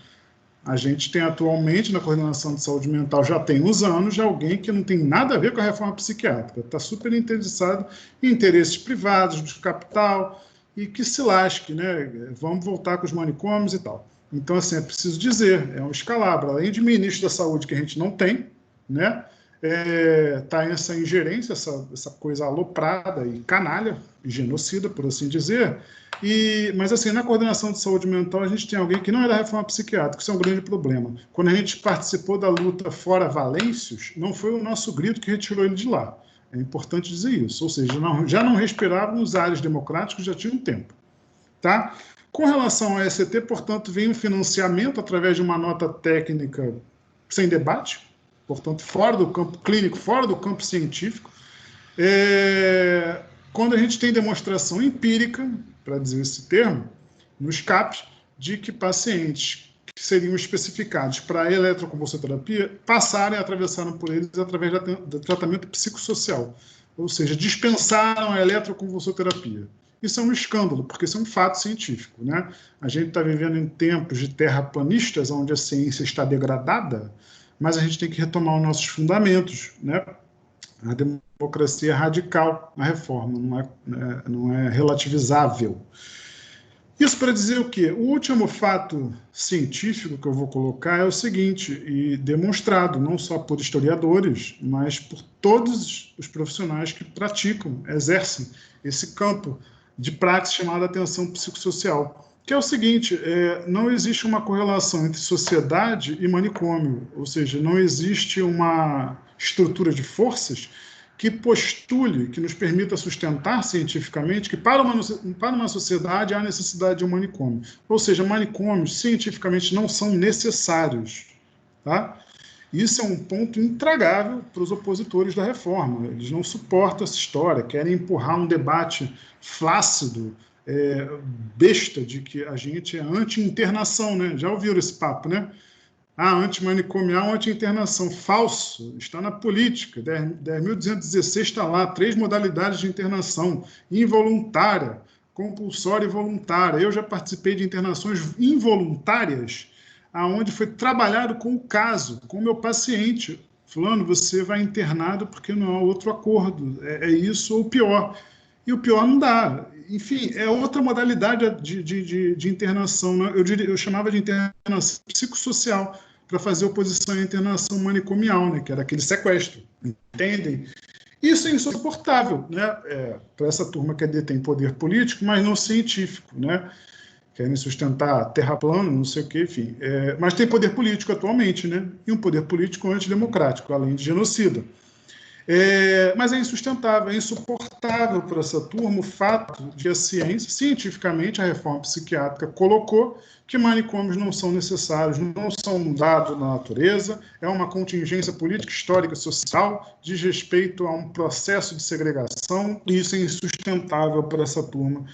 A gente tem atualmente na Coordenação de Saúde Mental, já tem uns anos, já alguém que não tem nada a ver com a reforma psiquiátrica, está super interessado em interesses privados, de capital, e que se lasque, né? Vamos voltar com os manicômios e tal. Então, assim, é preciso dizer, é um escalabro. Além de ministro da Saúde que a gente não tem, né? Tá essa ingerência, essa coisa aloprada e canalha, e genocida, por assim dizer. Mas, assim, na Coordenação de Saúde Mental, a gente tem alguém que não é da reforma psiquiátrica, isso é um grande problema. Quando a gente participou da luta fora Valêncios, não foi o nosso grito que retirou ele de lá. É importante dizer isso. Ou seja, já não respiravam os ares democráticos, já tinha um tempo. Tá? Com relação ao ECT, portanto, vem um financiamento através de uma nota técnica sem debate, portanto, fora do campo clínico, fora do campo científico. Quando a gente tem demonstração empírica, para dizer esse termo, nos CAPs, de que pacientes que seriam especificados para eletroconvulsoterapia passaram por eles através do tratamento psicossocial, ou seja, dispensaram a eletroconvulsoterapia. Isso é um escândalo, porque isso é um fato científico, né? A gente está vivendo em tempos de terraplanistas, onde a ciência está degradada, mas a gente tem que retomar os nossos fundamentos, né? A democracia é radical na reforma, não é relativizável. Isso para dizer o quê? O último fato científico que eu vou colocar é o seguinte, e demonstrado não só por historiadores, mas por todos os profissionais que praticam, exercem esse campo de prática chamada atenção psicossocial, que é o seguinte: não existe uma correlação entre sociedade e manicômio, ou seja, não existe uma estrutura de forças que postule, que nos permita sustentar cientificamente que para uma sociedade há necessidade de um manicômio. Ou seja, manicômios cientificamente não são necessários. Tá? Isso é um ponto intragável para os opositores da reforma. Eles não suportam essa história, querem empurrar um debate flácido, besta, de que a gente é anti-internação, né? Já ouviram esse papo, né? Antimanicomial, anti-internação. Falso, está na política. 10.216 está lá, 3 modalidades de internação: involuntária, compulsória e voluntária. Eu já participei de internações involuntárias, aonde foi trabalhado com o caso, com o meu paciente. Fulano, você vai internado porque não há outro acordo. É isso ou o pior. E o pior não dá. Enfim, é outra modalidade de internação, né? Eu chamava de internação psicossocial, para fazer oposição à internação manicomial, né? Que era aquele sequestro, entendem? Isso é insuportável, né? Para essa turma que detém poder político, mas não científico, né? Querem sustentar terra plana, não sei o quê, enfim. Mas tem poder político atualmente, né? E um poder político antidemocrático, além de genocida. Mas é insustentável, é insuportável para essa turma o fato de a ciência, cientificamente, a reforma psiquiátrica colocou que manicômios não são necessários, não são um dado da natureza, é uma contingência política, histórica, social, diz respeito a um processo de segregação, e isso é insustentável para essa turma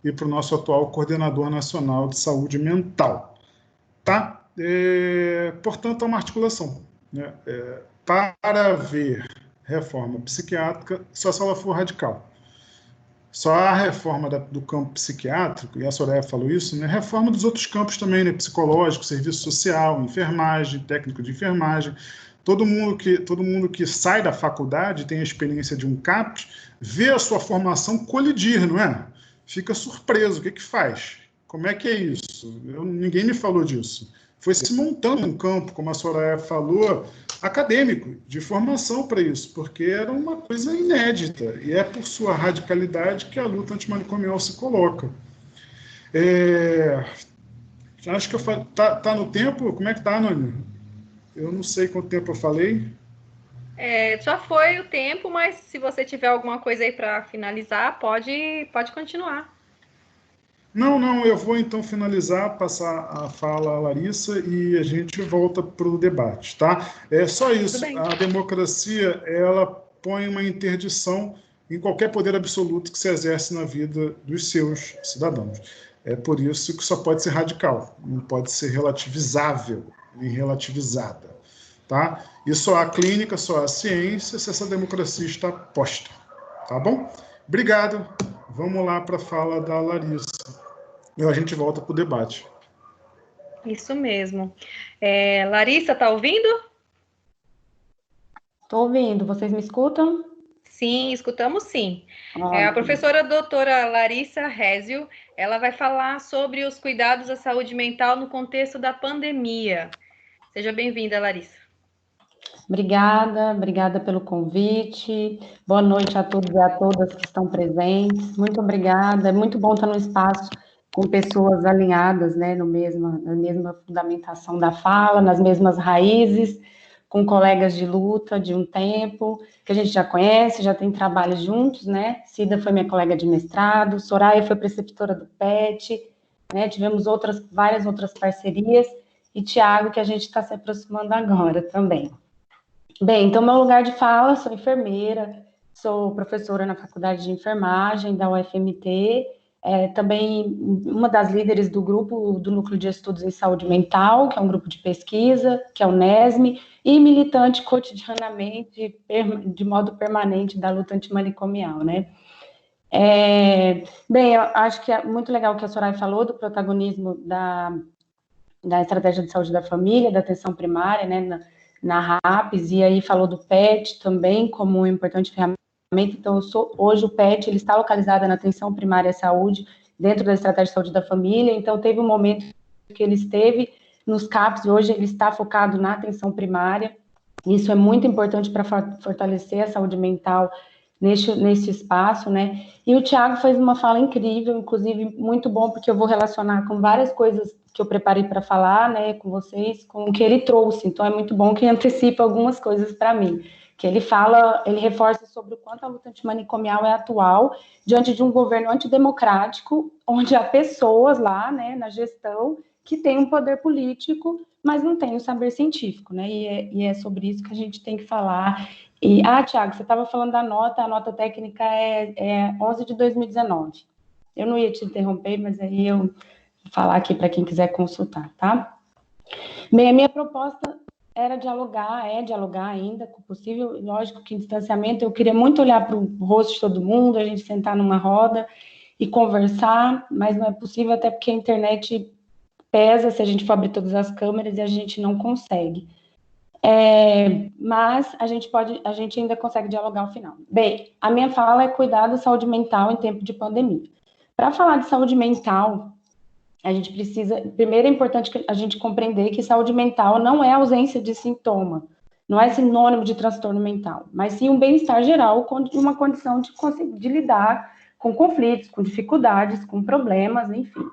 e para o nosso atual coordenador nacional de saúde mental. Tá? Portanto, é uma articulação, né? Para ver reforma psiquiátrica, só se ela for radical. Só a reforma do campo psiquiátrico, e a Soraya falou isso, né? Reforma dos outros campos também, né? Psicológico, serviço social, enfermagem, técnico de enfermagem. todo mundo que sai da faculdade, tem a experiência de um CAPS, vê a sua formação colidir, não é? Fica surpreso, o que faz? Como é que é isso? Ninguém me falou disso. Foi se montando um campo, como a Soraya falou, acadêmico, de formação para isso, porque era uma coisa inédita, e é por sua radicalidade que a luta antimanicomial se coloca. Acho que eu falei, tá no tempo? Como é que tá, Anônimo? Eu não sei quanto tempo eu falei. Já foi o tempo, mas se você tiver alguma coisa aí para finalizar, pode continuar. Não, eu vou então finalizar, passar a fala à Larissa e a gente volta para o debate, tá? É só isso. A democracia, ela põe uma interdição em qualquer poder absoluto que se exerce na vida dos seus cidadãos. É por isso que só pode ser radical, não pode ser relativizável, nem relativizada, tá? E só há clínica, só há ciência se essa democracia está posta, tá bom? Obrigado. Vamos lá para a fala da Larissa. E a gente volta para o debate. Isso mesmo. Larissa, está ouvindo? Estou ouvindo. Vocês me escutam? Sim, escutamos sim. A professora doutora Larissa Rézio, ela vai falar sobre os cuidados à saúde mental no contexto da pandemia. Seja bem-vinda, Larissa. Obrigada pelo convite. Boa noite a todos e a todas que estão presentes. Muito obrigada. É muito bom estar no espaço com pessoas alinhadas, né, na mesma fundamentação da fala, nas mesmas raízes, com colegas de luta de um tempo, que a gente já conhece, já tem trabalho juntos, né? Cida foi minha colega de mestrado, Soraya foi preceptora do PET, né? Tivemos várias outras parcerias, e Tiago, que a gente está se aproximando agora também. Bem, então, meu lugar de fala, sou enfermeira, sou professora na Faculdade de Enfermagem da UFMT, também uma das líderes do grupo do Núcleo de Estudos em Saúde Mental, que é um grupo de pesquisa, que é o NESME, e militante cotidianamente, de modo permanente, da luta antimanicomial, né? Bem, eu acho que é muito legal o que a Soraya falou do protagonismo da estratégia de saúde da família, da atenção primária, né, na RAPS, e aí falou do PET também como uma importante ferramenta. Então, hoje o PET ele está localizado na atenção primária à saúde, dentro da estratégia de saúde da família, então teve um momento que ele esteve nos CAPs, e hoje ele está focado na atenção primária. Isso é muito importante para fortalecer a saúde mental nesse espaço, né? E o Tiago fez uma fala incrível, inclusive muito bom, porque eu vou relacionar com várias coisas que eu preparei para falar, né, com vocês, com o que ele trouxe. Então, é muito bom que antecipa algumas coisas para mim. Que ele reforça sobre o quanto a luta antimanicomial é atual, diante de um governo antidemocrático, onde há pessoas lá, né, na gestão, que têm um poder político, mas não tem o saber científico, né, e é sobre isso que a gente tem que falar. E, Tiago, você estava falando da nota, a nota técnica é 11 de 2019. Eu não ia te interromper, mas aí eu vou falar aqui para quem quiser consultar, tá? Bem, a minha proposta era dialogar ainda, com possível, lógico que em distanciamento, eu queria muito olhar para o rosto de todo mundo, a gente sentar numa roda e conversar, mas não é possível, até porque a internet pesa se a gente for abrir todas as câmeras e a gente não consegue. Mas a gente ainda consegue dialogar ao final. Bem, a minha fala é cuidar da saúde mental em tempo de pandemia. Para falar de saúde mental, a gente precisa, primeiro é importante a gente compreender que saúde mental não é ausência de sintoma, não é sinônimo de transtorno mental, mas sim um bem-estar geral, uma condição de lidar com conflitos, com dificuldades, com problemas, enfim.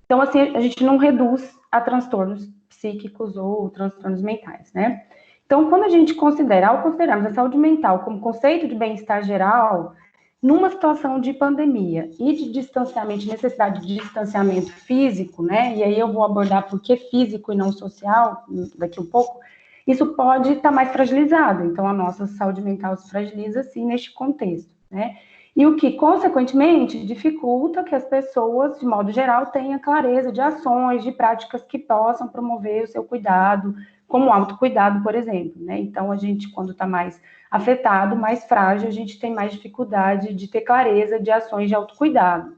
Então, assim, a gente não reduz a transtornos psíquicos ou transtornos mentais, né? Então, quando a gente ao considerarmos a saúde mental como conceito de bem-estar geral, numa situação de pandemia e de distanciamento, necessidade de distanciamento físico, né? E aí eu vou abordar por que físico e não social daqui um pouco, isso pode estar mais fragilizado. Então, a nossa saúde mental se fragiliza, sim, neste contexto, né? E o que, consequentemente, dificulta que as pessoas, de modo geral, tenham clareza de ações, de práticas que possam promover o seu cuidado, como o autocuidado, por exemplo, né? Então, a gente, quando está mais afetado, mais frágil, a gente tem mais dificuldade de ter clareza de ações de autocuidado.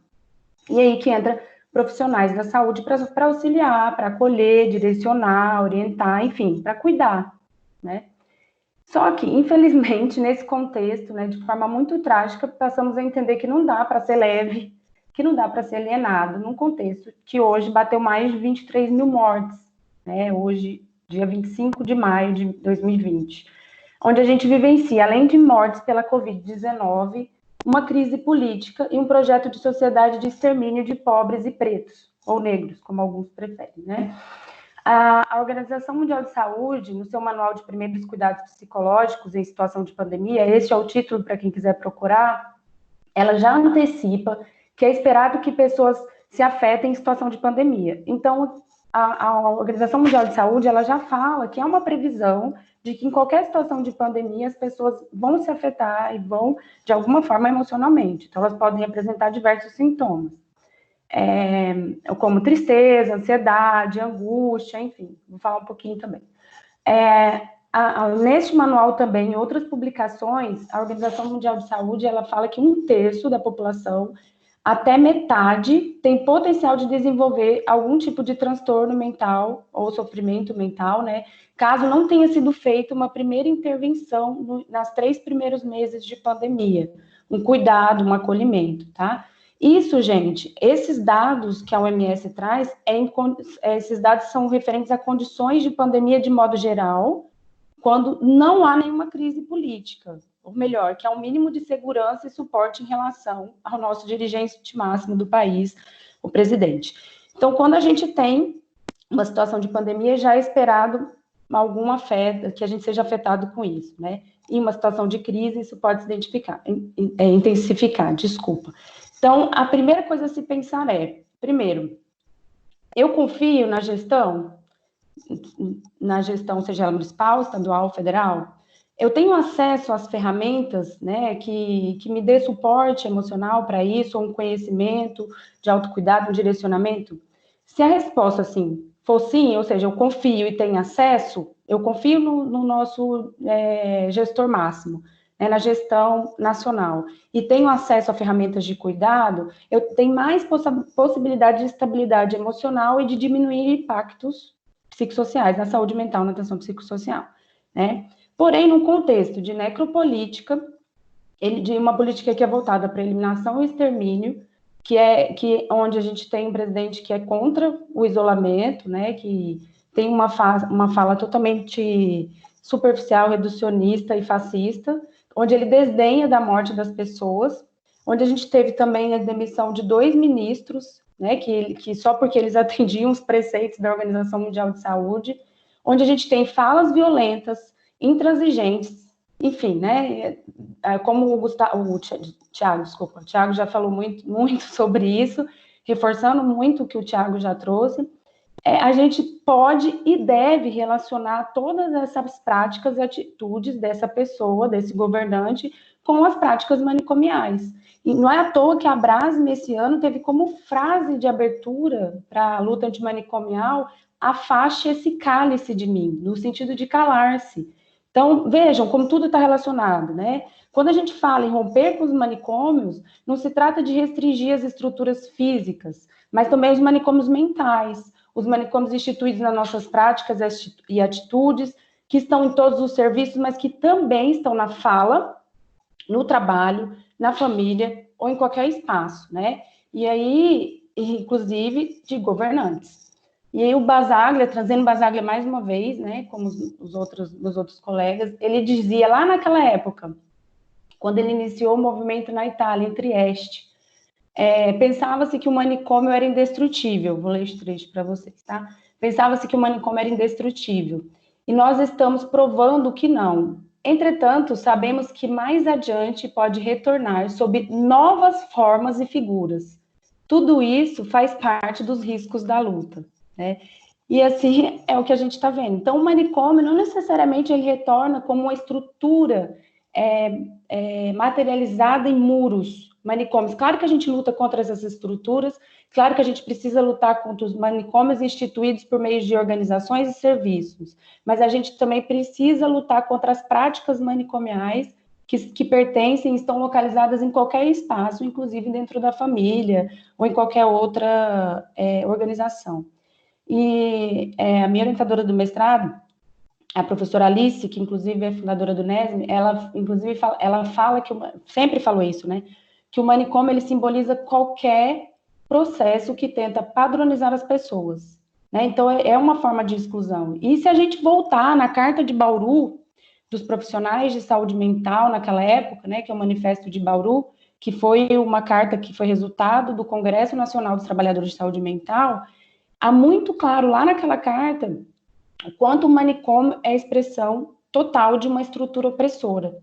E aí que entra profissionais da saúde para auxiliar, para acolher, direcionar, orientar, enfim, para cuidar, né? Só que, infelizmente, nesse contexto, né, de forma muito trágica, passamos a entender que não dá para ser leve, que não dá para ser alienado, num contexto que hoje bateu mais de 23 mil mortes, né, hoje, dia 25 de maio de 2020, onde a gente vivencia, além de mortes pela Covid-19, uma crise política e um projeto de sociedade de extermínio de pobres e pretos, ou negros, como alguns preferem, né? A Organização Mundial de Saúde, no seu Manual de Primeiros Cuidados Psicológicos em Situação de Pandemia, este é o título para quem quiser procurar, ela já antecipa que é esperado que pessoas se afetem em situação de pandemia. Então, a Organização Mundial de Saúde, ela já fala que é uma previsão de que em qualquer situação de pandemia as pessoas vão se afetar e vão, de alguma forma, emocionalmente. Então, elas podem apresentar diversos sintomas. Como tristeza, ansiedade, angústia, enfim, vou falar um pouquinho também. Neste manual também, em outras publicações, a Organização Mundial de Saúde, ela fala que 1/3 da população, até metade, tem potencial de desenvolver algum tipo de transtorno mental ou sofrimento mental, né, caso não tenha sido feita uma primeira intervenção nas 3 primeiros meses de pandemia, um cuidado, um acolhimento, tá? Isso, gente, esses dados que a OMS traz, esses dados são referentes a condições de pandemia de modo geral, quando não há nenhuma crise política, ou melhor, que há um mínimo de segurança e suporte em relação ao nosso dirigente máximo do país, o presidente. Então, quando a gente tem uma situação de pandemia, já é esperado algum afeto, que a gente seja afetado com isso, né? Em uma situação de crise, isso pode se intensificar, desculpa. Então, a primeira coisa a se pensar primeiro, eu confio na gestão, seja ela municipal, estadual, federal? Eu tenho acesso às ferramentas, né, que me dê suporte emocional para isso, ou um conhecimento de autocuidado, um direcionamento? Se a resposta, assim, for sim, ou seja, eu confio e tenho acesso, eu confio no nosso gestor máximo, né, na gestão nacional, e tenho acesso a ferramentas de cuidado, eu tenho mais possibilidade de estabilidade emocional e de diminuir impactos psicossociais na saúde mental, na atenção psicossocial, né? Porém, num contexto de necropolítica, de uma política que é voltada para eliminação e extermínio, onde a gente tem um presidente que é contra o isolamento, né, que tem uma fala totalmente superficial, reducionista e fascista, onde ele desdenha da morte das pessoas, onde a gente teve também a demissão de 2 ministros, né, que só porque eles atendiam os preceitos da Organização Mundial de Saúde, onde a gente tem falas violentas, intransigentes, enfim, né, como o Thiago já falou muito sobre isso, reforçando muito o que o Thiago já trouxe, a gente pode e deve relacionar todas essas práticas e atitudes dessa pessoa, desse governante, com as práticas manicomiais. E não é à toa que a Brasme, esse ano, teve como frase de abertura para a luta antimanicomial: afaste esse cálice de mim, no sentido de calar-se. Então, vejam como tudo está relacionado, né? Quando a gente fala em romper com os manicômios, não se trata de restringir as estruturas físicas, mas também os manicômios mentais, os manicômios instituídos nas nossas práticas e atitudes, que estão em todos os serviços, mas que também estão na fala, no trabalho, na família ou em qualquer espaço, né? E aí, inclusive, de governantes. E aí o Basaglia, trazendo Basaglia mais uma vez, né, como os outros colegas, ele dizia lá naquela época, quando ele iniciou o movimento na Itália, em Trieste, pensava-se que o manicômio era indestrutível. Vou ler esse trecho para vocês, tá? Pensava-se que o manicômio era indestrutível. E nós estamos provando que não. Entretanto, sabemos que mais adiante pode retornar sob novas formas e figuras. Tudo isso faz parte dos riscos da luta, né? E assim é o que a gente está vendo. Então, o manicômio não necessariamente ele retorna como uma estrutura materializada em muros, manicômios. Claro que a gente luta contra essas estruturas, claro que a gente precisa lutar contra os manicômios instituídos por meio de organizações e serviços, mas a gente também precisa lutar contra as práticas manicomiais que pertencem e estão localizadas em qualquer espaço, inclusive dentro da família ou em qualquer outra organização. E a minha orientadora do mestrado, a professora Alice, que inclusive é fundadora do NESM, ela inclusive fala que, sempre falou isso, né, que o manicômio ele simboliza qualquer processo que tenta padronizar as pessoas, né, então é uma forma de exclusão. E se a gente voltar na Carta de Bauru, dos profissionais de saúde mental naquela época, né, que é o Manifesto de Bauru, que foi uma carta que foi resultado do Congresso Nacional dos Trabalhadores de Saúde Mental, há muito claro lá naquela carta o quanto o manicômio é a expressão total de uma estrutura opressora.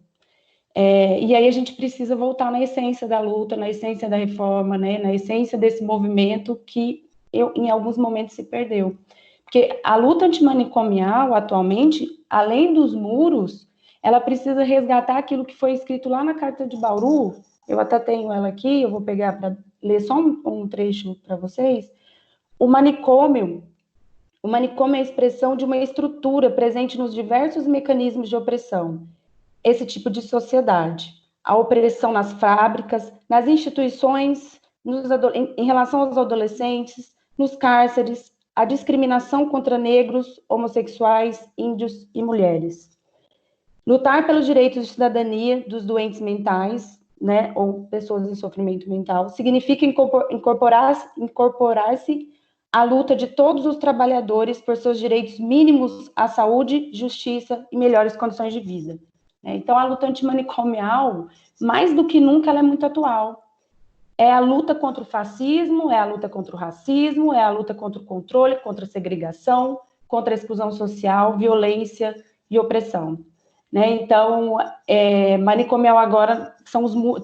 E aí a gente precisa voltar na essência da luta, na essência da reforma, né, na essência desse movimento que em alguns momentos se perdeu. Porque a luta antimanicomial, atualmente, além dos muros, ela precisa resgatar aquilo que foi escrito lá na Carta de Bauru. Eu até tenho ela aqui, eu vou pegar para ler só um trecho para vocês. O manicômio é a expressão de uma estrutura presente nos diversos mecanismos de opressão. Esse tipo de sociedade. A opressão nas fábricas, nas instituições, em relação aos adolescentes, nos cárceres, a discriminação contra negros, homossexuais, índios e mulheres. Lutar pelos direitos de cidadania dos doentes mentais, né, ou pessoas em sofrimento mental, significa incorporar-se à luta de todos os trabalhadores por seus direitos mínimos à saúde, justiça e melhores condições de vida. Então, a luta antimanicomial, mais do que nunca, ela é muito atual. É a luta contra o fascismo, é a luta contra o racismo, é a luta contra o controle, contra a segregação, contra a exclusão social, violência e opressão. Então, manicomial agora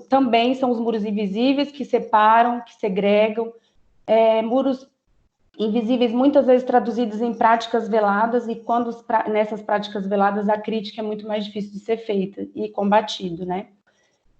também são os muros invisíveis que separam, que segregam, muros invisíveis muitas vezes traduzidos em práticas veladas, e quando nessas práticas veladas a crítica é muito mais difícil de ser feita e combatido, né?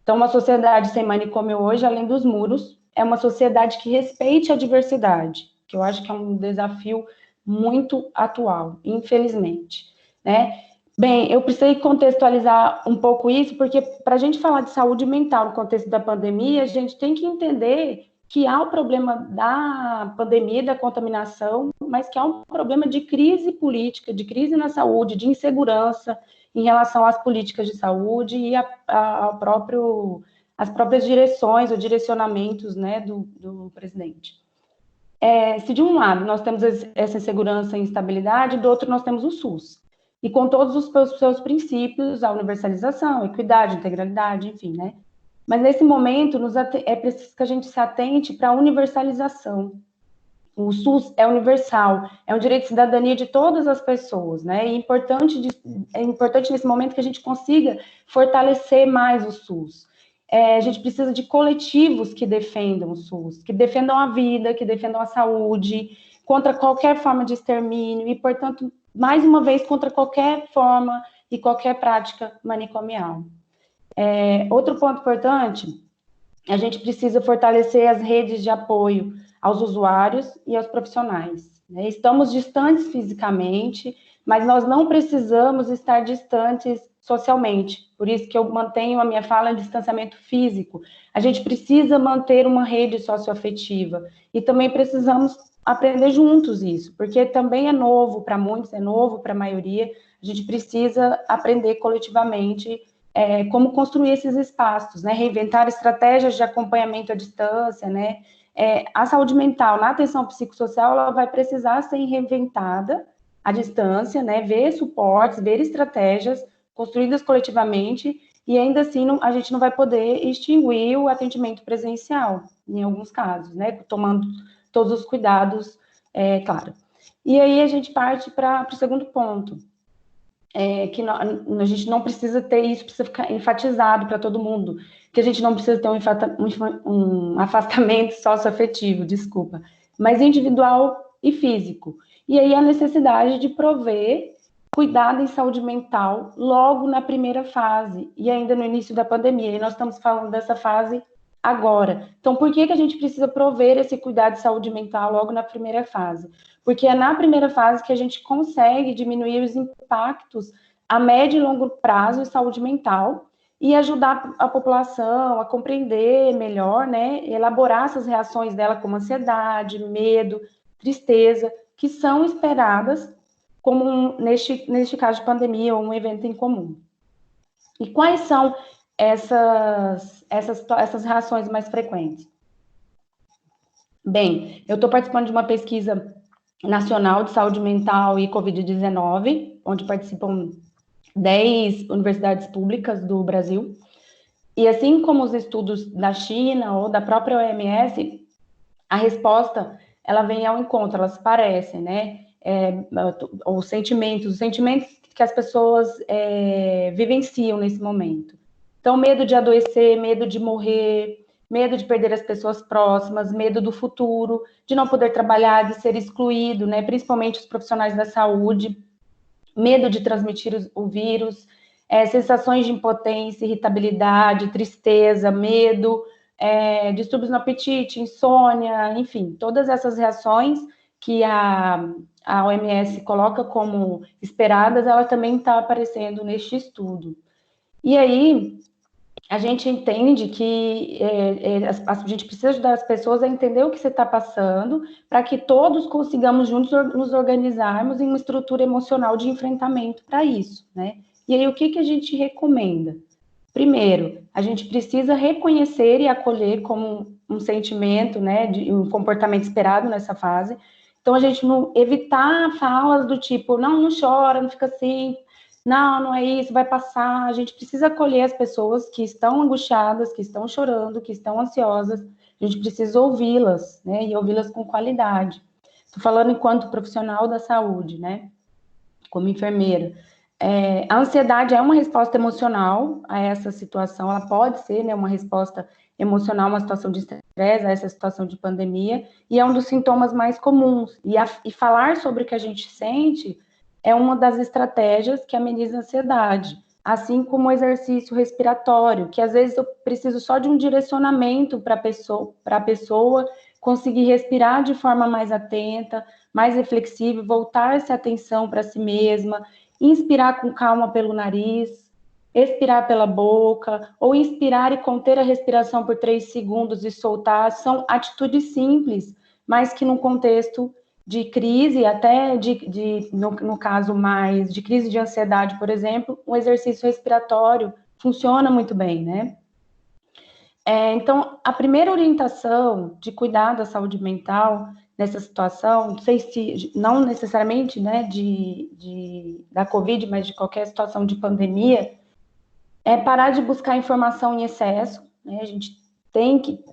Então, uma sociedade sem manicômio hoje, além dos muros, é uma sociedade que respeite a diversidade, que eu acho que é um desafio muito atual, infelizmente, né? Bem, eu precisei contextualizar um pouco isso, porque para a gente falar de saúde mental no contexto da pandemia, a gente tem que entender que há o problema da pandemia, da contaminação, mas que há um problema de crise política, de crise na saúde, de insegurança em relação às políticas de saúde e as próprias direções ou direcionamentos, né, do presidente. Se de um lado nós temos essa insegurança e instabilidade, do outro nós temos o SUS, e com todos os seus princípios, a universalização, a equidade, a integralidade, enfim, né? Mas nesse momento é preciso que a gente se atente para a universalização. O SUS é universal, é um direito de cidadania de todas as pessoas, né? E é importante nesse momento que a gente consiga fortalecer mais o SUS. A gente precisa de coletivos que defendam o SUS, que defendam a vida, que defendam a saúde, contra qualquer forma de extermínio e, portanto, mais uma vez, contra qualquer forma e qualquer prática manicomial. Outro ponto importante, a gente precisa fortalecer as redes de apoio aos usuários e aos profissionais, né? Estamos distantes fisicamente, mas nós não precisamos estar distantes socialmente, por isso que eu mantenho a minha fala em distanciamento físico. A gente precisa manter uma rede socioafetiva e também precisamos aprender juntos isso, porque também é novo para muitos, é novo para a maioria, a gente precisa aprender coletivamente como construir esses espaços, né? Reinventar estratégias de acompanhamento à distância, né? A saúde mental na atenção psicossocial, ela vai precisar ser reinventada à distância, né? Ver suportes, ver estratégias construídas coletivamente, e ainda assim a gente não vai poder extinguir o atendimento presencial, em alguns casos, né? Tomando todos os cuidados, claro. E aí a gente parte para o segundo ponto, que a gente não precisa ter isso, precisa ficar enfatizado para todo mundo, que a gente não precisa ter um afastamento socioafetivo, desculpa, mas individual e físico. E aí a necessidade de prover cuidado em saúde mental logo na primeira fase, e ainda no início da pandemia, e nós estamos falando dessa fase agora. Então, por que a gente precisa prover esse cuidado de saúde mental logo na primeira fase? Porque é na primeira fase que a gente consegue diminuir os impactos a médio e longo prazo em saúde mental e ajudar a população a compreender melhor, né, elaborar essas reações dela como ansiedade, medo, tristeza, que são esperadas como neste caso de pandemia ou um evento em comum. E quais são essas reações mais frequentes? Bem, eu estou participando de uma pesquisa nacional de saúde mental e Covid-19, onde participam 10 universidades públicas do Brasil. E assim como os estudos da China ou da própria OMS, a resposta, ela vem ao encontro, elas parecem, né? Os sentimentos que as pessoas vivenciam nesse momento. Então, medo de adoecer, medo de morrer, medo de perder as pessoas próximas, medo do futuro, de não poder trabalhar, de ser excluído, né? Principalmente os profissionais da saúde, medo de transmitir o vírus, sensações de impotência, irritabilidade, tristeza, medo, distúrbios no apetite, insônia, enfim, todas essas reações que a OMS coloca como esperadas, ela também está aparecendo neste estudo. E aí, a gente entende que a gente precisa ajudar as pessoas a entender o que você está passando, para que todos consigamos juntos nos organizarmos em uma estrutura emocional de enfrentamento para isso, né? E aí, o que a gente recomenda? Primeiro, a gente precisa reconhecer e acolher como um sentimento, né, de um comportamento esperado nessa fase. Então, a gente não evitar falas do tipo, não chora, não fica assim, não é isso, vai passar. A gente precisa acolher as pessoas que estão angustiadas, que estão chorando, que estão ansiosas. A gente precisa ouvi-las, né, e ouvi-las com qualidade. Estou falando enquanto profissional da saúde, né, como enfermeira. A ansiedade é uma resposta emocional a essa situação, ela pode ser, né, uma resposta emocional, uma situação de estresse, a essa situação de pandemia, e é um dos sintomas mais comuns. E falar sobre o que a gente sente é uma das estratégias que ameniza a ansiedade, assim como o exercício respiratório, que às vezes eu preciso só de um direcionamento para a pessoa conseguir respirar de forma mais atenta, mais reflexiva, voltar essa atenção para si mesma, inspirar com calma pelo nariz, expirar pela boca, ou inspirar e conter a respiração por 3 segundos e soltar. São atitudes simples, mas que num contexto de crise, até no caso mais de crise de ansiedade, por exemplo, um exercício respiratório funciona muito bem, né? Então, a primeira orientação de cuidar da saúde mental nessa situação, não sei se, não necessariamente, né, da Covid, mas de qualquer situação de pandemia, é parar de buscar informação em excesso, né? A gente tem que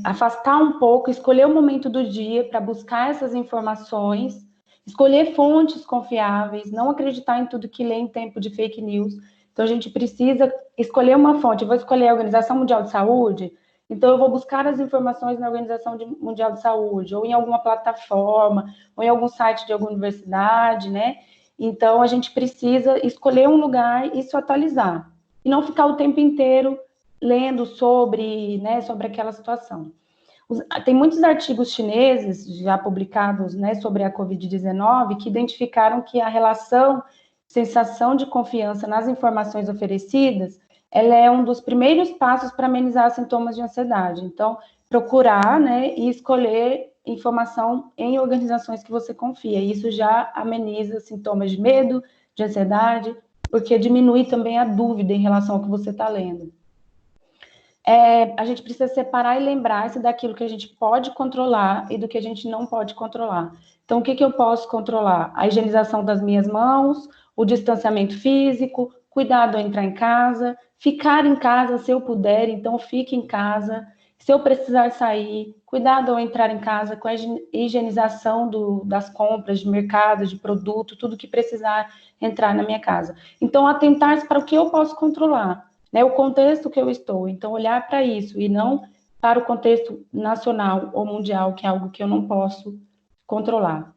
afastar um pouco, escolher o momento do dia para buscar essas informações, escolher fontes confiáveis, não acreditar em tudo que lê em tempo de fake news. Então, a gente precisa escolher uma fonte. Eu vou escolher a Organização Mundial de Saúde, então eu vou buscar as informações na Organização Mundial de Saúde, ou em alguma plataforma, ou em algum site de alguma universidade, né? Então, a gente precisa escolher um lugar e se atualizar. E não ficar o tempo inteiro lendo sobre aquela situação. Tem muitos artigos chineses já publicados, né, sobre a Covid-19 que identificaram que a relação sensação de confiança nas informações oferecidas, ela é um dos primeiros passos para amenizar sintomas de ansiedade. Então, procurar, né, e escolher informação em organizações que você confia. Isso já ameniza sintomas de medo, de ansiedade, porque diminui também a dúvida em relação ao que você está lendo. A gente precisa separar e lembrar-se daquilo que a gente pode controlar e do que a gente não pode controlar. Então, o que eu posso controlar? A higienização das minhas mãos, o distanciamento físico, cuidado ao entrar em casa, ficar em casa se eu puder, então fique em casa. Se eu precisar sair, cuidado ao entrar em casa com a higienização das compras de mercado, de produto, tudo que precisar entrar na minha casa. Então, atentar-se para o que eu posso controlar, né? O contexto que eu estou. Então, olhar para isso e não para o contexto nacional ou mundial, que é algo que eu não posso controlar.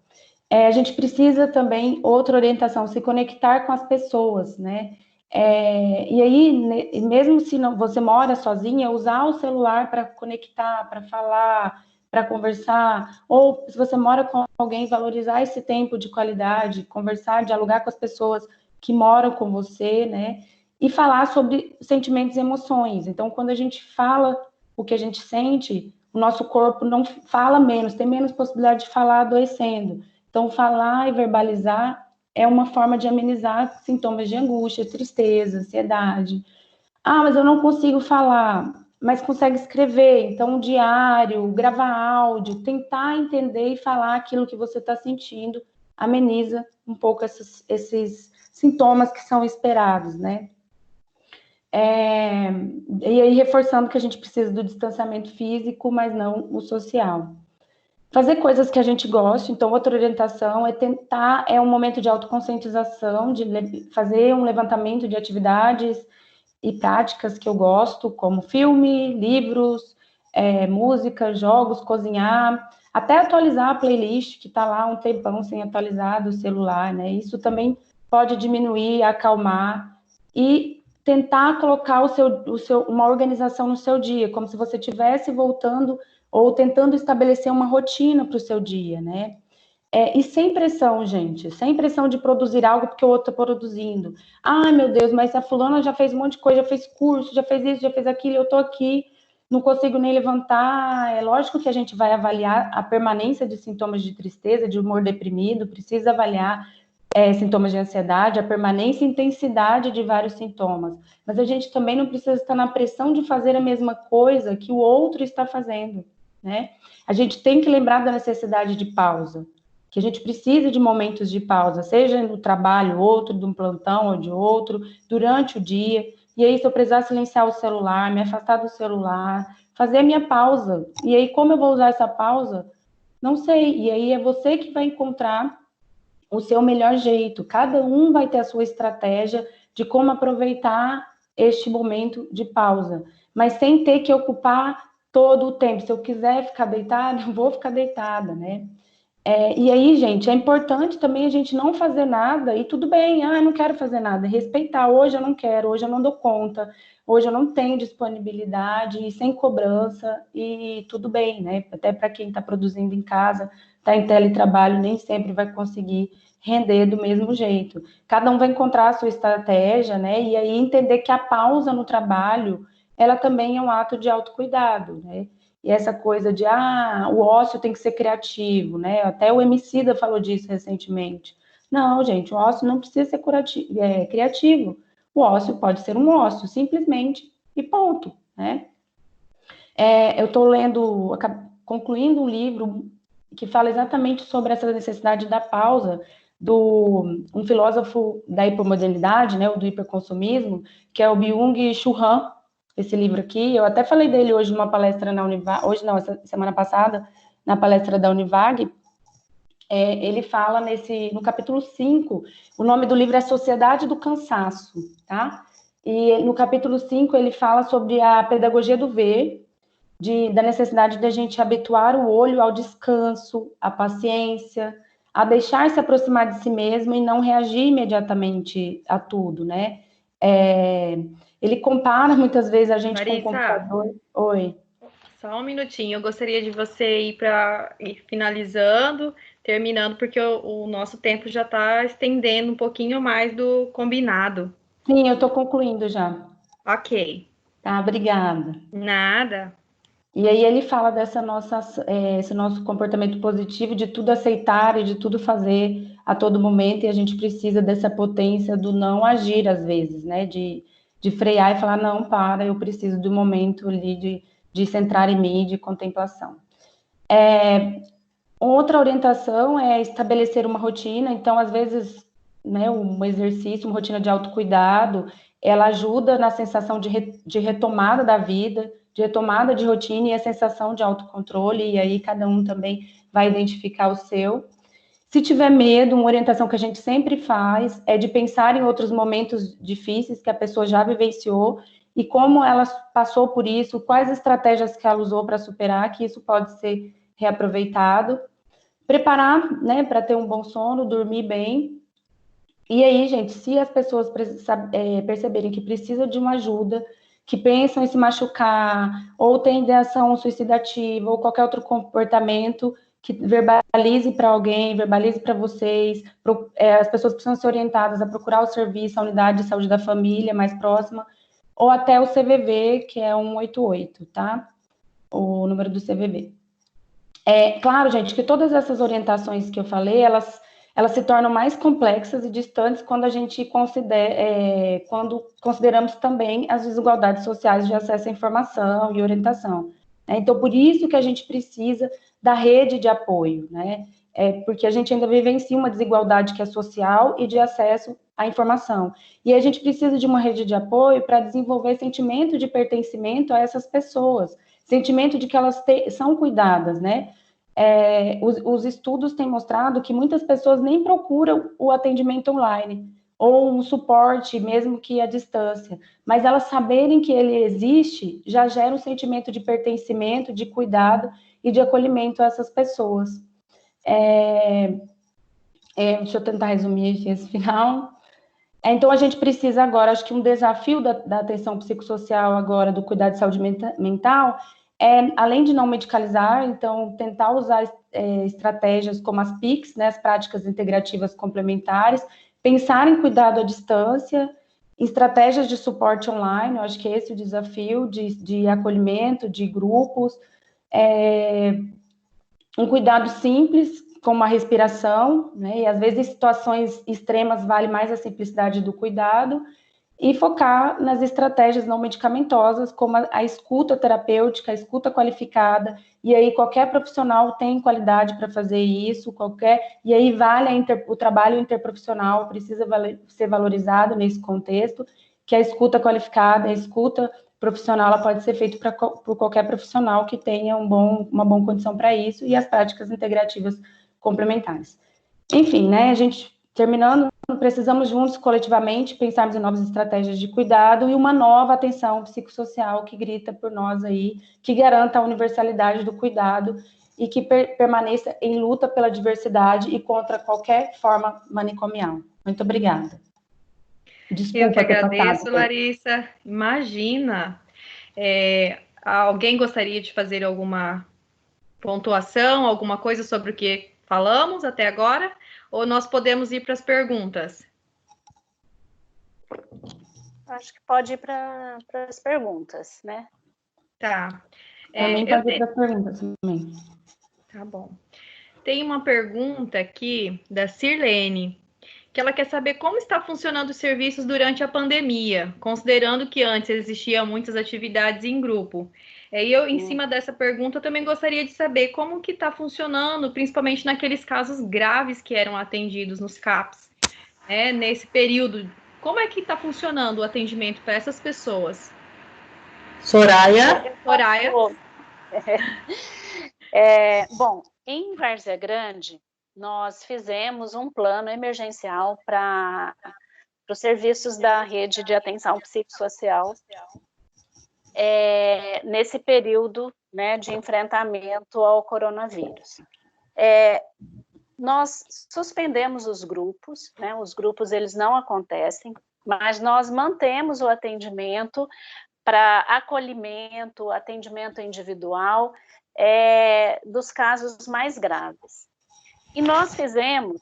A gente precisa também, outra orientação, se conectar com as pessoas, né? E aí, mesmo se não, você mora sozinha, usar o celular para conectar, para falar, para conversar, ou se você mora com alguém, valorizar esse tempo de qualidade, conversar, dialogar com as pessoas que moram com você, né? E falar sobre sentimentos e emoções. Então, quando a gente fala o que a gente sente, o nosso corpo não fala menos, tem menos possibilidade de falar adoecendo. Então, falar e verbalizar é uma forma de amenizar sintomas de angústia, tristeza, ansiedade. Ah, mas eu não consigo falar, mas consegue escrever, então um diário, gravar áudio, tentar entender e falar aquilo que você está sentindo, ameniza um pouco esses sintomas que são esperados, né? E aí, reforçando que a gente precisa do distanciamento físico, mas não o social. Fazer coisas que a gente gosta, então outra orientação é um momento de autoconscientização, de fazer um levantamento de atividades e práticas que eu gosto, como filme, livros, música, jogos, cozinhar, até atualizar a playlist, que está lá um tempão sem atualizar do celular, né? Isso também pode diminuir, acalmar e tentar colocar uma organização no seu dia, como se você estivesse voltando ou tentando estabelecer uma rotina para o seu dia, né? E sem pressão, gente, sem pressão de produzir algo porque o outro está produzindo. Ai, meu Deus, mas a fulana já fez um monte de coisa, já fez curso, já fez isso, já fez aquilo, eu estou aqui, não consigo nem levantar. É lógico que a gente vai avaliar a permanência de sintomas de tristeza, de humor deprimido, precisa avaliar sintomas de ansiedade, a permanência e intensidade de vários sintomas. Mas a gente também não precisa estar na pressão de fazer a mesma coisa que o outro está fazendo, né? A gente tem que lembrar da necessidade de pausa, que a gente precisa de momentos de pausa, seja no trabalho, outro, de um plantão ou de outro, durante o dia. E aí, se eu precisar silenciar o celular, me afastar do celular, fazer a minha pausa. E aí, como eu vou usar essa pausa? Não sei. E aí, é você que vai encontrar o seu melhor jeito. Cada um vai ter a sua estratégia de como aproveitar este momento de pausa, mas sem ter que ocupar todo o tempo. Se eu quiser ficar deitada, eu vou ficar deitada, né? E aí, gente, é importante também a gente não fazer nada, e tudo bem, eu não quero fazer nada, respeitar, hoje eu não quero, hoje eu não dou conta, hoje eu não tenho disponibilidade, e sem cobrança, e tudo bem, né? Até para quem está produzindo em casa, está em teletrabalho, nem sempre vai conseguir render do mesmo jeito. Cada um vai encontrar a sua estratégia, né? E aí entender que a pausa no trabalho, ela também é um ato de autocuidado, né? E essa coisa de, o ócio tem que ser criativo, né? Até o Emicida falou disso recentemente. Não, gente, o ócio não precisa ser criativo. O ócio pode ser um ócio, simplesmente, e ponto, né? Eu estou concluindo um livro que fala exatamente sobre essa necessidade da pausa, um filósofo da hipermodernidade, né, do hiperconsumismo, que é o Byung-Chul Han. Esse livro aqui, eu até falei dele hoje numa palestra na Univag, semana passada, na palestra da Univag. Ele fala no capítulo 5, o nome do livro é Sociedade do Cansaço, tá? E no capítulo 5 ele fala sobre a pedagogia do ver, da necessidade da gente habituar o olho ao descanso, à paciência, a deixar se aproximar de si mesmo e não reagir imediatamente a tudo, né? Ele compara muitas vezes a gente Marisa, com o computador. Oi. Só um minutinho, eu gostaria de você ir finalizando, terminando, porque o nosso tempo já está estendendo um pouquinho mais do combinado. Sim, eu estou concluindo já. Ok. Tá, obrigada. Nada. E aí ele fala esse nosso comportamento positivo de tudo aceitar e de tudo fazer a todo momento, e a gente precisa dessa potência do não agir às vezes, né? De frear e falar, não, eu preciso do momento ali de centrar em mim, de contemplação. Outra orientação é estabelecer uma rotina, então, às vezes, né, um exercício, uma rotina de autocuidado, ela ajuda na sensação de retomada da vida, de retomada de rotina e a sensação de autocontrole, e aí cada um também vai identificar o seu. Se tiver medo, uma orientação que a gente sempre faz é de pensar em outros momentos difíceis que a pessoa já vivenciou e como ela passou por isso, quais estratégias que ela usou para superar, que isso pode ser reaproveitado. Preparar, né, para ter um bom sono, dormir bem. E aí, gente, se as pessoas perceberem que precisam de uma ajuda, que pensam em se machucar, ou tem ideação suicidativa, ou qualquer outro comportamento, que verbalize para alguém, verbalize para vocês. As pessoas precisam ser orientadas a procurar o serviço, a unidade de saúde da família mais próxima, ou até o CVV, que é 188, tá? O número do CVV. Claro, gente, que todas essas orientações que eu falei, elas elas se tornam mais complexas e distantes quando a gente quando consideramos também as desigualdades sociais de acesso à informação e orientação. Então, por isso que a gente precisa da rede de apoio, né? Porque a gente ainda vivencia uma desigualdade que é social e de acesso à informação. E a gente precisa de uma rede de apoio para desenvolver sentimento de pertencimento a essas pessoas, sentimento de que elas são cuidadas, né? Os estudos têm mostrado que muitas pessoas nem procuram o atendimento online ou um suporte, mesmo que à distância, mas elas saberem que ele existe já gera um sentimento de pertencimento, de cuidado e de acolhimento a essas pessoas. Deixa eu tentar resumir aqui esse final. Então, a gente precisa agora, acho que um desafio da atenção psicossocial agora, do cuidado de saúde mental, além de não medicalizar, então, tentar usar estratégias como as PICs, né, as práticas integrativas complementares, pensar em cuidado à distância, estratégias de suporte online, eu acho que esse é o desafio de acolhimento, de grupos, um cuidado simples, como a respiração, né, e às vezes em situações extremas vale mais a simplicidade do cuidado, e focar nas estratégias não medicamentosas, como a escuta terapêutica, a escuta qualificada, e aí qualquer profissional tem qualidade para fazer isso, e aí vale o trabalho interprofissional, precisa ser valorizado nesse contexto, que a escuta qualificada, a escuta profissional, ela pode ser feita por qualquer profissional que tenha uma boa condição para isso, e as práticas integrativas complementares. Enfim, né, a gente, terminando, precisamos juntos, coletivamente, pensarmos em novas estratégias de cuidado e uma nova atenção psicossocial que grita por nós aí, que garanta a universalidade do cuidado e que permaneça em luta pela diversidade e contra qualquer forma manicomial. Muito obrigada. Desculpa, eu que agradeço, Larissa. Imagina. Alguém gostaria de fazer alguma pontuação, alguma coisa sobre o que falamos até agora? Ou nós podemos ir para as perguntas? Acho que pode ir para as perguntas, né? Tá. Também pode ir para as perguntas também. Tá bom. Tem uma pergunta aqui da Sirlene, que ela quer saber como está funcionando os serviços durante a pandemia, considerando que antes existiam muitas atividades em grupo. E eu, em cima dessa pergunta, também gostaria de saber como que está funcionando, principalmente naqueles casos graves que eram atendidos nos CAPs, né, nesse período. Como é que está funcionando o atendimento para essas pessoas? Soraya? Bom, em Várzea Grande, nós fizemos um plano emergencial para os serviços da rede de atenção psicossocial nesse período, né, de enfrentamento ao coronavírus. Nós suspendemos os grupos, né, os grupos eles não acontecem, mas nós mantemos o atendimento para acolhimento, atendimento individual, dos casos mais graves. E nós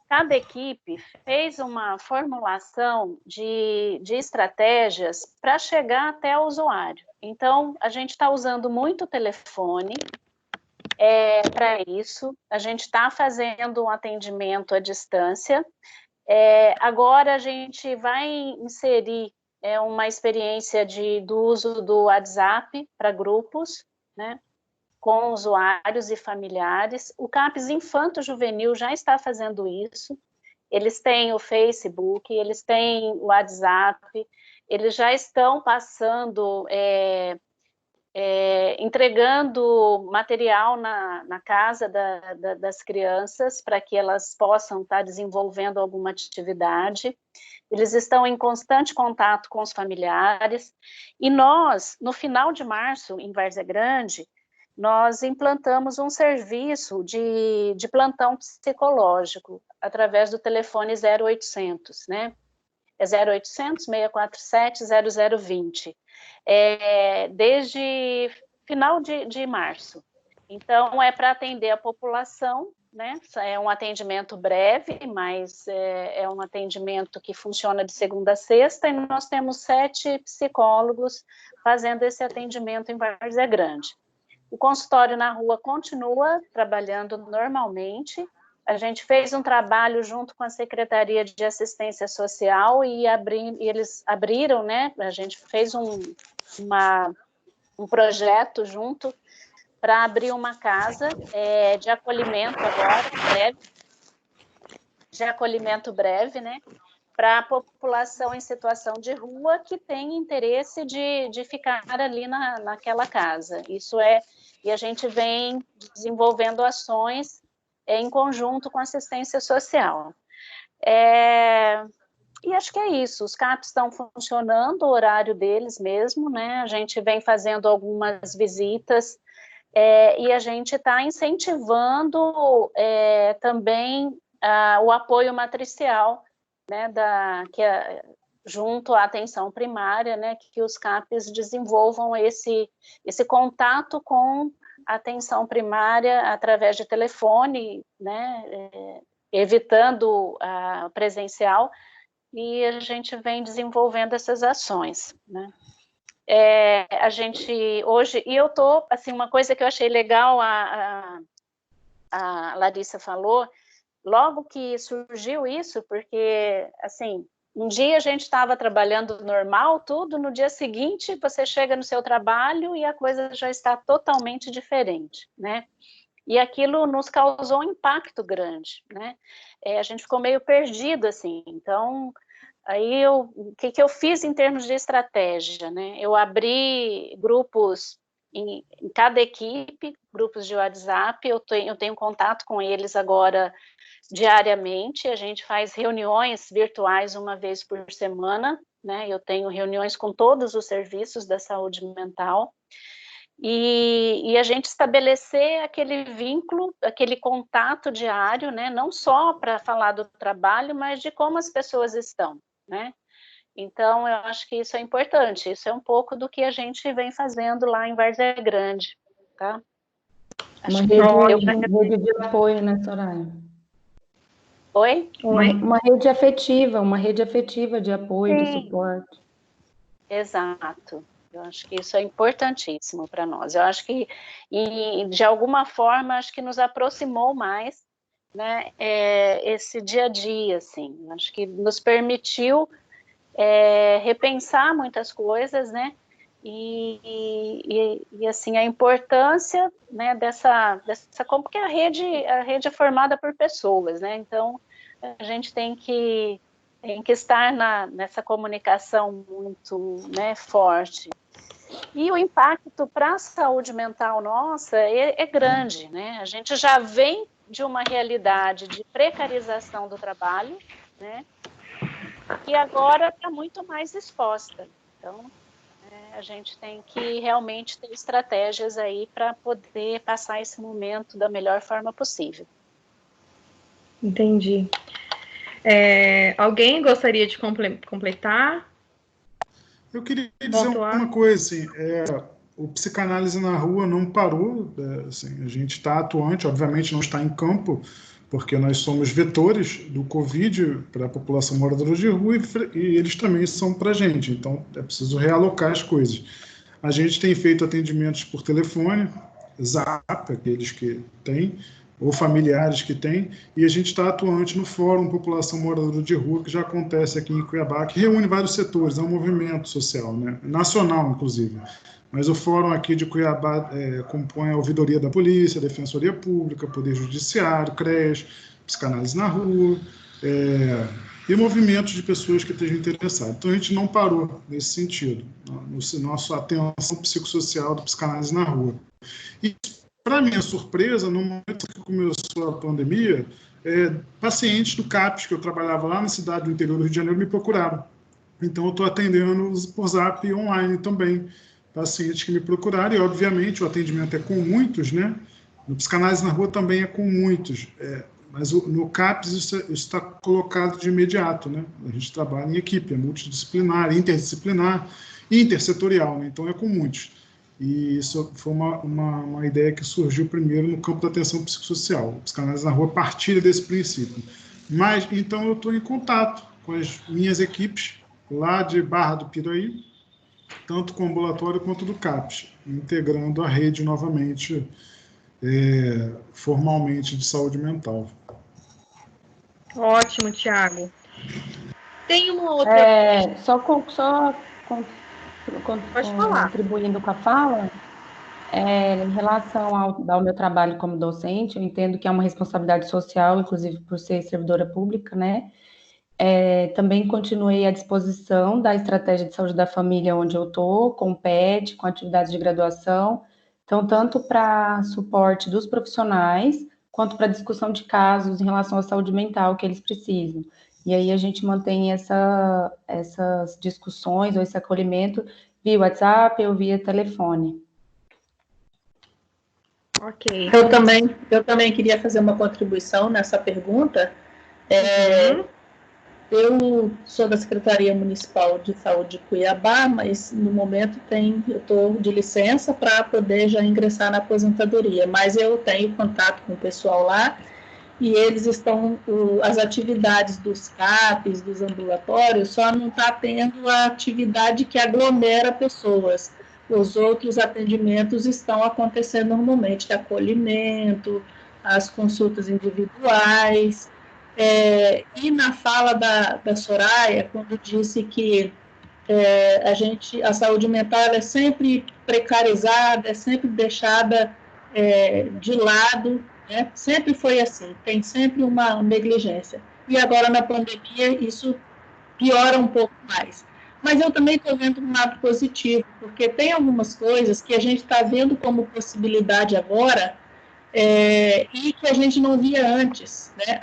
cada equipe fez uma formulação de estratégias para chegar até o usuário. Então, a gente está usando muito o telefone para isso, a gente está fazendo um atendimento à distância. Agora, a gente vai inserir uma experiência do uso do WhatsApp para grupos, né, com usuários e familiares. O CAPS Infanto Juvenil já está fazendo isso, eles têm o Facebook, eles têm o WhatsApp, eles já estão passando, entregando material na casa das crianças para que elas possam estar desenvolvendo alguma atividade. Eles estão em constante contato com os familiares. E nós, no final de março, em Várzea Grande, nós implantamos um serviço de plantão psicológico através do telefone 0800, né? É 0800 647 0020. Desde final de março. Então, é para atender a população, né? É um atendimento breve, mas é um atendimento que funciona de segunda a sexta, e nós temos 7 psicólogos fazendo esse atendimento em Várzea Grande. O consultório na rua continua trabalhando normalmente, a gente fez um trabalho junto com a Secretaria de Assistência Social e eles abriram, né? A gente fez um projeto junto para abrir uma casa de acolhimento agora, breve, de acolhimento breve, né? Para a população em situação de rua que tem interesse de ficar ali naquela casa. E a gente vem desenvolvendo ações em conjunto com a assistência social. E acho que é isso, os CAPs estão funcionando, o horário deles mesmo, né? A gente vem fazendo algumas visitas e a gente está incentivando também o apoio matricial, né, junto à atenção primária, né, que os CAPs desenvolvam esse contato com a atenção primária através de telefone, né, evitando a presencial, e a gente vem desenvolvendo essas ações, né. A gente hoje, e eu tô, assim, uma coisa que eu achei legal, a Larissa falou, logo que surgiu isso, porque, assim, um dia a gente estava trabalhando normal, tudo, no dia seguinte você chega no seu trabalho e a coisa já está totalmente diferente, né? E aquilo nos causou um impacto grande, né? A gente ficou meio perdido, assim, então, aí o que eu fiz em termos de estratégia, né? Eu abri grupos em cada equipe, grupos de WhatsApp, eu tenho contato com eles agora diariamente, a gente faz reuniões virtuais uma vez por semana, né? Eu tenho reuniões com todos os serviços da saúde mental, e a gente estabelecer aquele vínculo, aquele contato diário, né? Não só para falar do trabalho, mas de como as pessoas estão, né? Então, eu acho que isso é importante, isso é um pouco do que a gente vem fazendo lá em Várzea Grande, tá? Uma rede de apoio, né, Soraya? Oi? Uma rede afetiva de apoio, de suporte. Exato. Eu acho que isso é importantíssimo para nós. Eu acho que, de alguma forma, acho que nos aproximou mais, né, esse dia a dia, assim. Acho que nos permitiu repensar muitas coisas, né, e assim, a importância, né, dessa porque a rede é formada por pessoas, né, então a gente tem que estar nessa comunicação muito, né, forte. E o impacto para a saúde mental nossa é grande, né? A gente já vem de uma realidade de precarização do trabalho, né? Que agora está muito mais exposta. Então, a gente tem que realmente ter estratégias aí para poder passar esse momento da melhor forma possível. Entendi. Alguém gostaria de completar? Eu queria dizer uma coisa, assim, o Psicanálise na Rua não parou, assim, a gente está atuante, obviamente não está em campo, porque nós somos vetores do Covid para a população moradora de rua e eles também são para a gente, então é preciso realocar as coisas. A gente tem feito atendimentos por telefone, Zap, aqueles que têm, ou familiares que têm, e a gente está atuante no Fórum População Moradora de Rua, que já acontece aqui em Cuiabá, que reúne vários setores, é um movimento social, né? Nacional, inclusive. Mas o Fórum aqui de Cuiabá compõe a Ouvidoria da Polícia, a Defensoria Pública, Poder Judiciário, CRES, Psicanálise na Rua, e movimentos de pessoas que estejam interessadas. Então, a gente não parou nesse sentido, nossa atenção psicossocial do Psicanálise na Rua. E, para minha surpresa, no momento que começou a pandemia, pacientes do CAPS, que eu trabalhava lá na cidade do interior do Rio de Janeiro, me procuraram. Então, eu estou atendendo por Zap online também, pacientes que me procuraram, e, obviamente, o atendimento é com muitos, né? No Psicanálise na Rua também é com muitos, mas no CAPS isso está colocado de imediato, né? A gente trabalha em equipe, é multidisciplinar, interdisciplinar, intersetorial, né? Então é com muitos. E isso foi uma ideia que surgiu primeiro no campo da atenção psicossocial. O Psicanálise na Rua partilha desse princípio. Mas, então, eu estou em contato com as minhas equipes lá de Barra do Piraí, tanto com o ambulatório quanto do CAPS, integrando a rede novamente, formalmente, de saúde mental. Ótimo, Tiago. Tem uma outra... Pode falar. Contribuindo com a fala, em relação ao meu trabalho como docente, eu entendo que é uma responsabilidade social, inclusive por ser servidora pública, né? Também continuei à disposição da estratégia de saúde da família onde eu estou, com o PET, com atividades de graduação, então, tanto para suporte dos profissionais, quanto para discussão de casos em relação à saúde mental que eles precisam. E aí a gente mantém essas discussões ou esse acolhimento via WhatsApp ou via telefone. Ok. Eu também queria fazer uma contribuição nessa pergunta. Eu sou da Secretaria Municipal de Saúde de Cuiabá, mas no momento eu estou de licença para poder já ingressar na aposentadoria, mas eu tenho contato com o pessoal lá e eles as atividades dos CAPs, dos ambulatórios, só não está tendo a atividade que aglomera pessoas. Os outros atendimentos estão acontecendo normalmente, acolhimento, as consultas individuais. E na fala da Soraya, quando disse que a saúde mental é sempre precarizada, é sempre deixada de lado, né? Sempre foi assim, tem sempre uma negligência. E agora, na pandemia, isso piora um pouco mais. Mas eu também estou vendo um lado positivo, porque tem algumas coisas que a gente está vendo como possibilidade agora, e que a gente não via antes, né?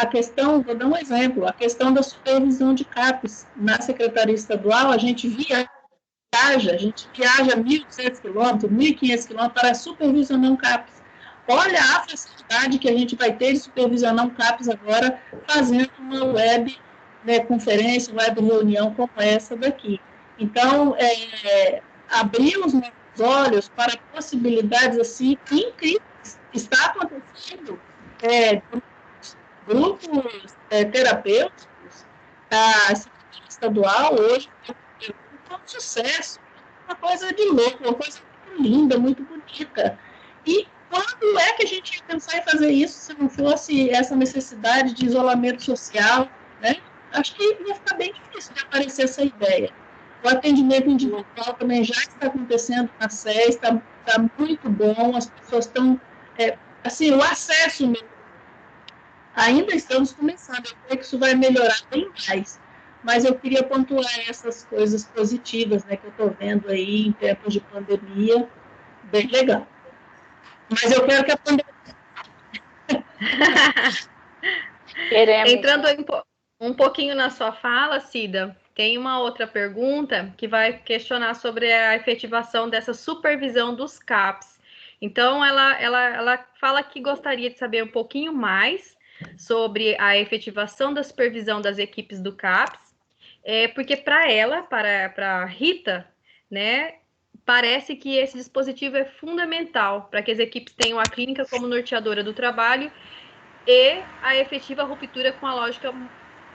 Vou dar um exemplo, a questão da supervisão de CAPs. Na Secretaria Estadual, a gente viaja 1.200 quilômetros, 1.500 quilômetros para supervisionar um CAPs. Olha a facilidade que a gente vai ter de supervisionar um CAPs agora, fazendo uma web, né, conferência, web reunião como essa daqui. Então, abrir os nossos olhos para possibilidades assim incríveis. Está acontecendo grupos terapêuticos, a Secretaria Estadual hoje é um sucesso, uma coisa de louco, uma coisa muito linda, muito bonita. E quando é que a gente ia pensar em fazer isso se não fosse essa necessidade de isolamento social, né? Acho que ia ficar bem difícil de aparecer essa ideia. O atendimento individual também já está acontecendo na SES, está muito bom, as pessoas estão... assim, o acesso mesmo. Ainda estamos começando, eu creio que isso vai melhorar bem mais. Mas eu queria pontuar essas coisas positivas, né, que eu estou vendo aí em tempos de pandemia, bem legal. Mas eu quero que a pandemia... Entrando um pouquinho na sua fala, Cida, tem uma outra pergunta que vai questionar sobre a efetivação dessa supervisão dos CAPs. Então, ela fala que gostaria de saber um pouquinho mais sobre a efetivação da supervisão das equipes do CAPs, porque para a Rita, né, parece que esse dispositivo é fundamental para que as equipes tenham a clínica como norteadora do trabalho e a efetiva ruptura com a lógica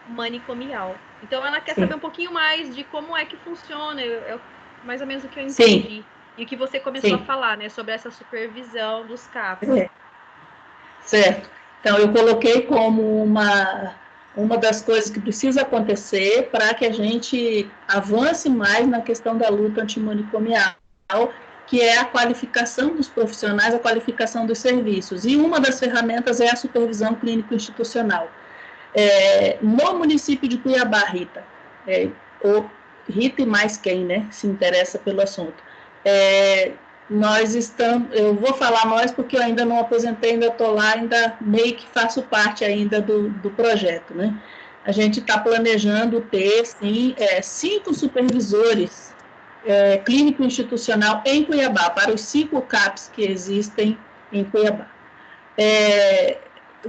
manicomial. Então, ela quer saber um pouquinho mais de como é que funciona, mais ou menos o que eu entendi. Sim. E o que você começou a falar, né, sobre essa supervisão dos CAPs. Certo. Então, eu coloquei como uma das coisas que precisa acontecer para que a gente avance mais na questão da luta antimanicomial, que é a qualificação dos profissionais, a qualificação dos serviços. E uma das ferramentas é a supervisão clínico-institucional. No município de Cuiabá, Rita, Rita e mais quem, né, se interessa pelo assunto, eu vou falar nós porque eu ainda não aposentei, ainda estou lá, ainda meio que faço parte ainda do projeto, né? A gente está planejando ter, sim, 5 supervisores clínico-institucional em Cuiabá, para os 5 CAPs que existem em Cuiabá.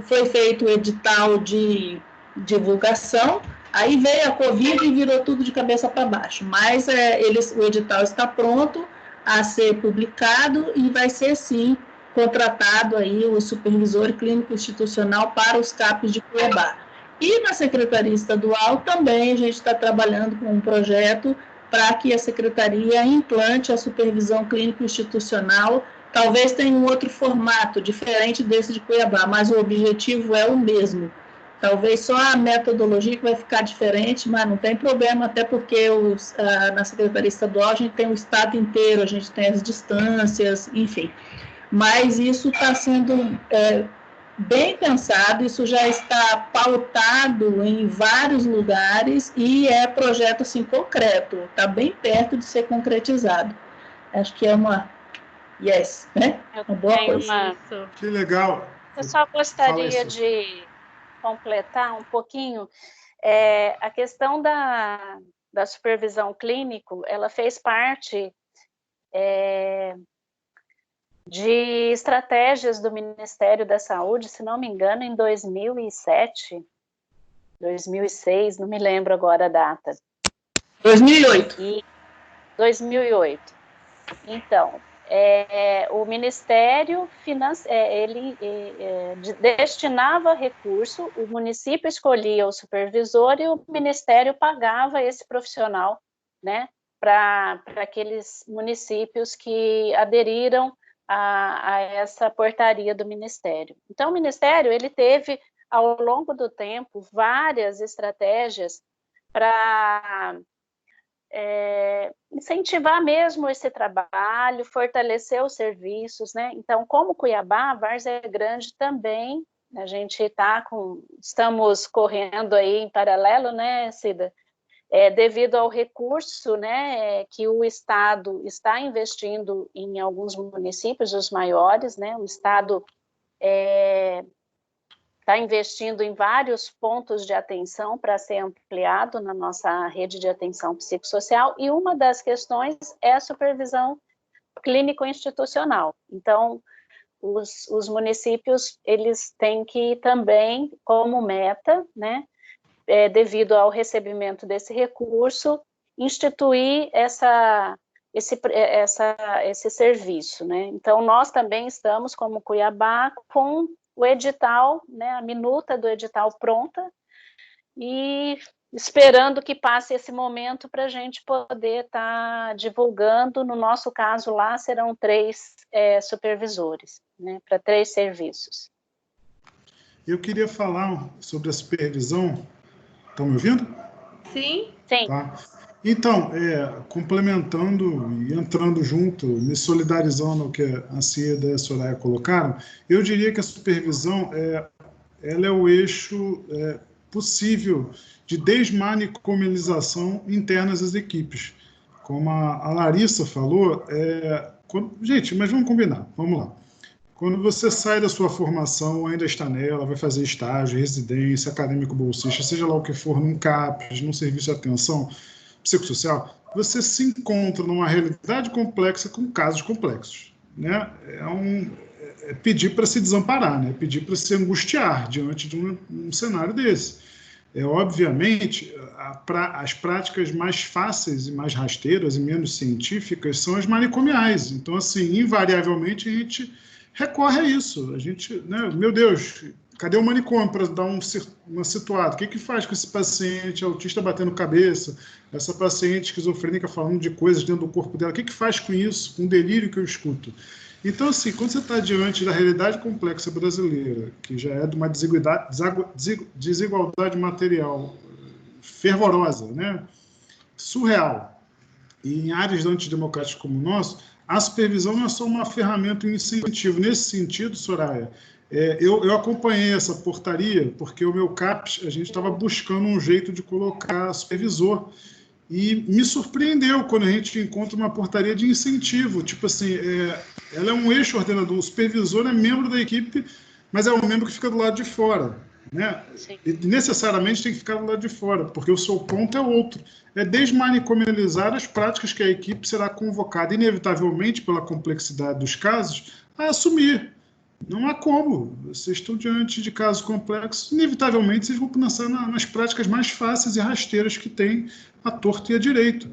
Foi feito o edital de divulgação, aí veio a Covid e virou tudo de cabeça para baixo, mas o edital está pronto a ser publicado e vai ser, sim, contratado aí o supervisor clínico institucional para os CAPs de Cuiabá. E na Secretaria Estadual também a gente está trabalhando com um projeto para que a Secretaria implante a supervisão clínico institucional. Talvez tenha um outro formato, diferente desse de Cuiabá, mas o objetivo é o mesmo. Talvez só a metodologia que vai ficar diferente, mas não tem problema, até porque na Secretaria Estadual a gente tem o estado inteiro, a gente tem as distâncias, enfim. Mas isso está sendo bem pensado, isso já está pautado em vários lugares e é projeto assim, concreto, está bem perto de ser concretizado. Acho que é uma né? Uma boa coisa. Que legal. Eu só gostaria de completar um pouquinho a questão da supervisão clínico, ela fez parte de estratégias do Ministério da Saúde, se não me engano, em 2007, 2006, não me lembro agora a data. 2008. 2008. Então, o Ministério ele destinava recurso, o município escolhia o supervisor e o Ministério pagava esse profissional, né, para aqueles municípios que aderiram a essa portaria do Ministério. Então, o Ministério ele teve, ao longo do tempo, várias estratégias para incentivar mesmo esse trabalho, fortalecer os serviços, né? Então, como Cuiabá, Várzea Grande também, a gente estamos correndo aí em paralelo, né, Cida? Devido ao recurso, né, que o Estado está investindo em alguns municípios, os maiores, né? O Estado está investindo em vários pontos de atenção para ser ampliado na nossa rede de atenção psicossocial, e uma das questões é a supervisão clínico-institucional. Então, os municípios, eles têm que também, como meta, né, devido ao recebimento desse recurso, instituir esse serviço, né? Então, nós também estamos, como Cuiabá, com o edital, né, a minuta do edital pronta, e esperando que passe esse momento para a gente poder estar divulgando. No nosso caso lá, serão 3 supervisores, né, para 3 serviços. Eu queria falar sobre a supervisão. Estão me ouvindo? Sim. Sim. Tá. Então, complementando e entrando junto, me solidarizando ao que a Cida e a Soraya colocaram, eu diria que a supervisão ela é o eixo possível de desmanicomialização interna às equipes. Como a Larissa falou, gente, mas vamos combinar, vamos lá. Quando você sai da sua formação, ainda está nela, vai fazer estágio, residência, acadêmico bolsista, seja lá o que for, num CAPES, num serviço de atenção psicossocial, você se encontra numa realidade complexa com casos complexos, né? É pedir para se desamparar, né? Pedir para se angustiar diante de um cenário desse. Obviamente, as práticas mais fáceis e mais rasteiras e menos científicas são as manicomiais. Então, assim, invariavelmente, a gente recorre a isso. A gente, né? Meu Deus, cadê o manicômio para dar uma situada? O que faz com esse paciente autista batendo cabeça, essa paciente esquizofrênica falando de coisas dentro do corpo dela? O que faz com isso, com o delírio que eu escuto? Então, assim, quando você está diante da realidade complexa brasileira, que já é de uma desigualdade material fervorosa, né? Surreal, e em áreas antidemocráticas como o nosso, a supervisão não é só uma ferramenta e um incentivo. Nesse sentido, Soraya, eu acompanhei essa portaria porque o meu CAPES, a gente estava buscando um jeito de colocar supervisor, e me surpreendeu quando a gente encontra uma portaria de incentivo. Tipo assim, ela é um eixo ordenador, o supervisor é membro da equipe, mas é um membro que fica do lado de fora, né? E necessariamente tem que ficar do lado de fora, porque o seu ponto é outro. É desmanicomializar as práticas que a equipe será convocada, inevitavelmente, pela complexidade dos casos, a assumir. Não há como. Vocês estão diante de casos complexos, inevitavelmente vocês vão pensar nas práticas mais fáceis e rasteiras que tem a torto e a direito.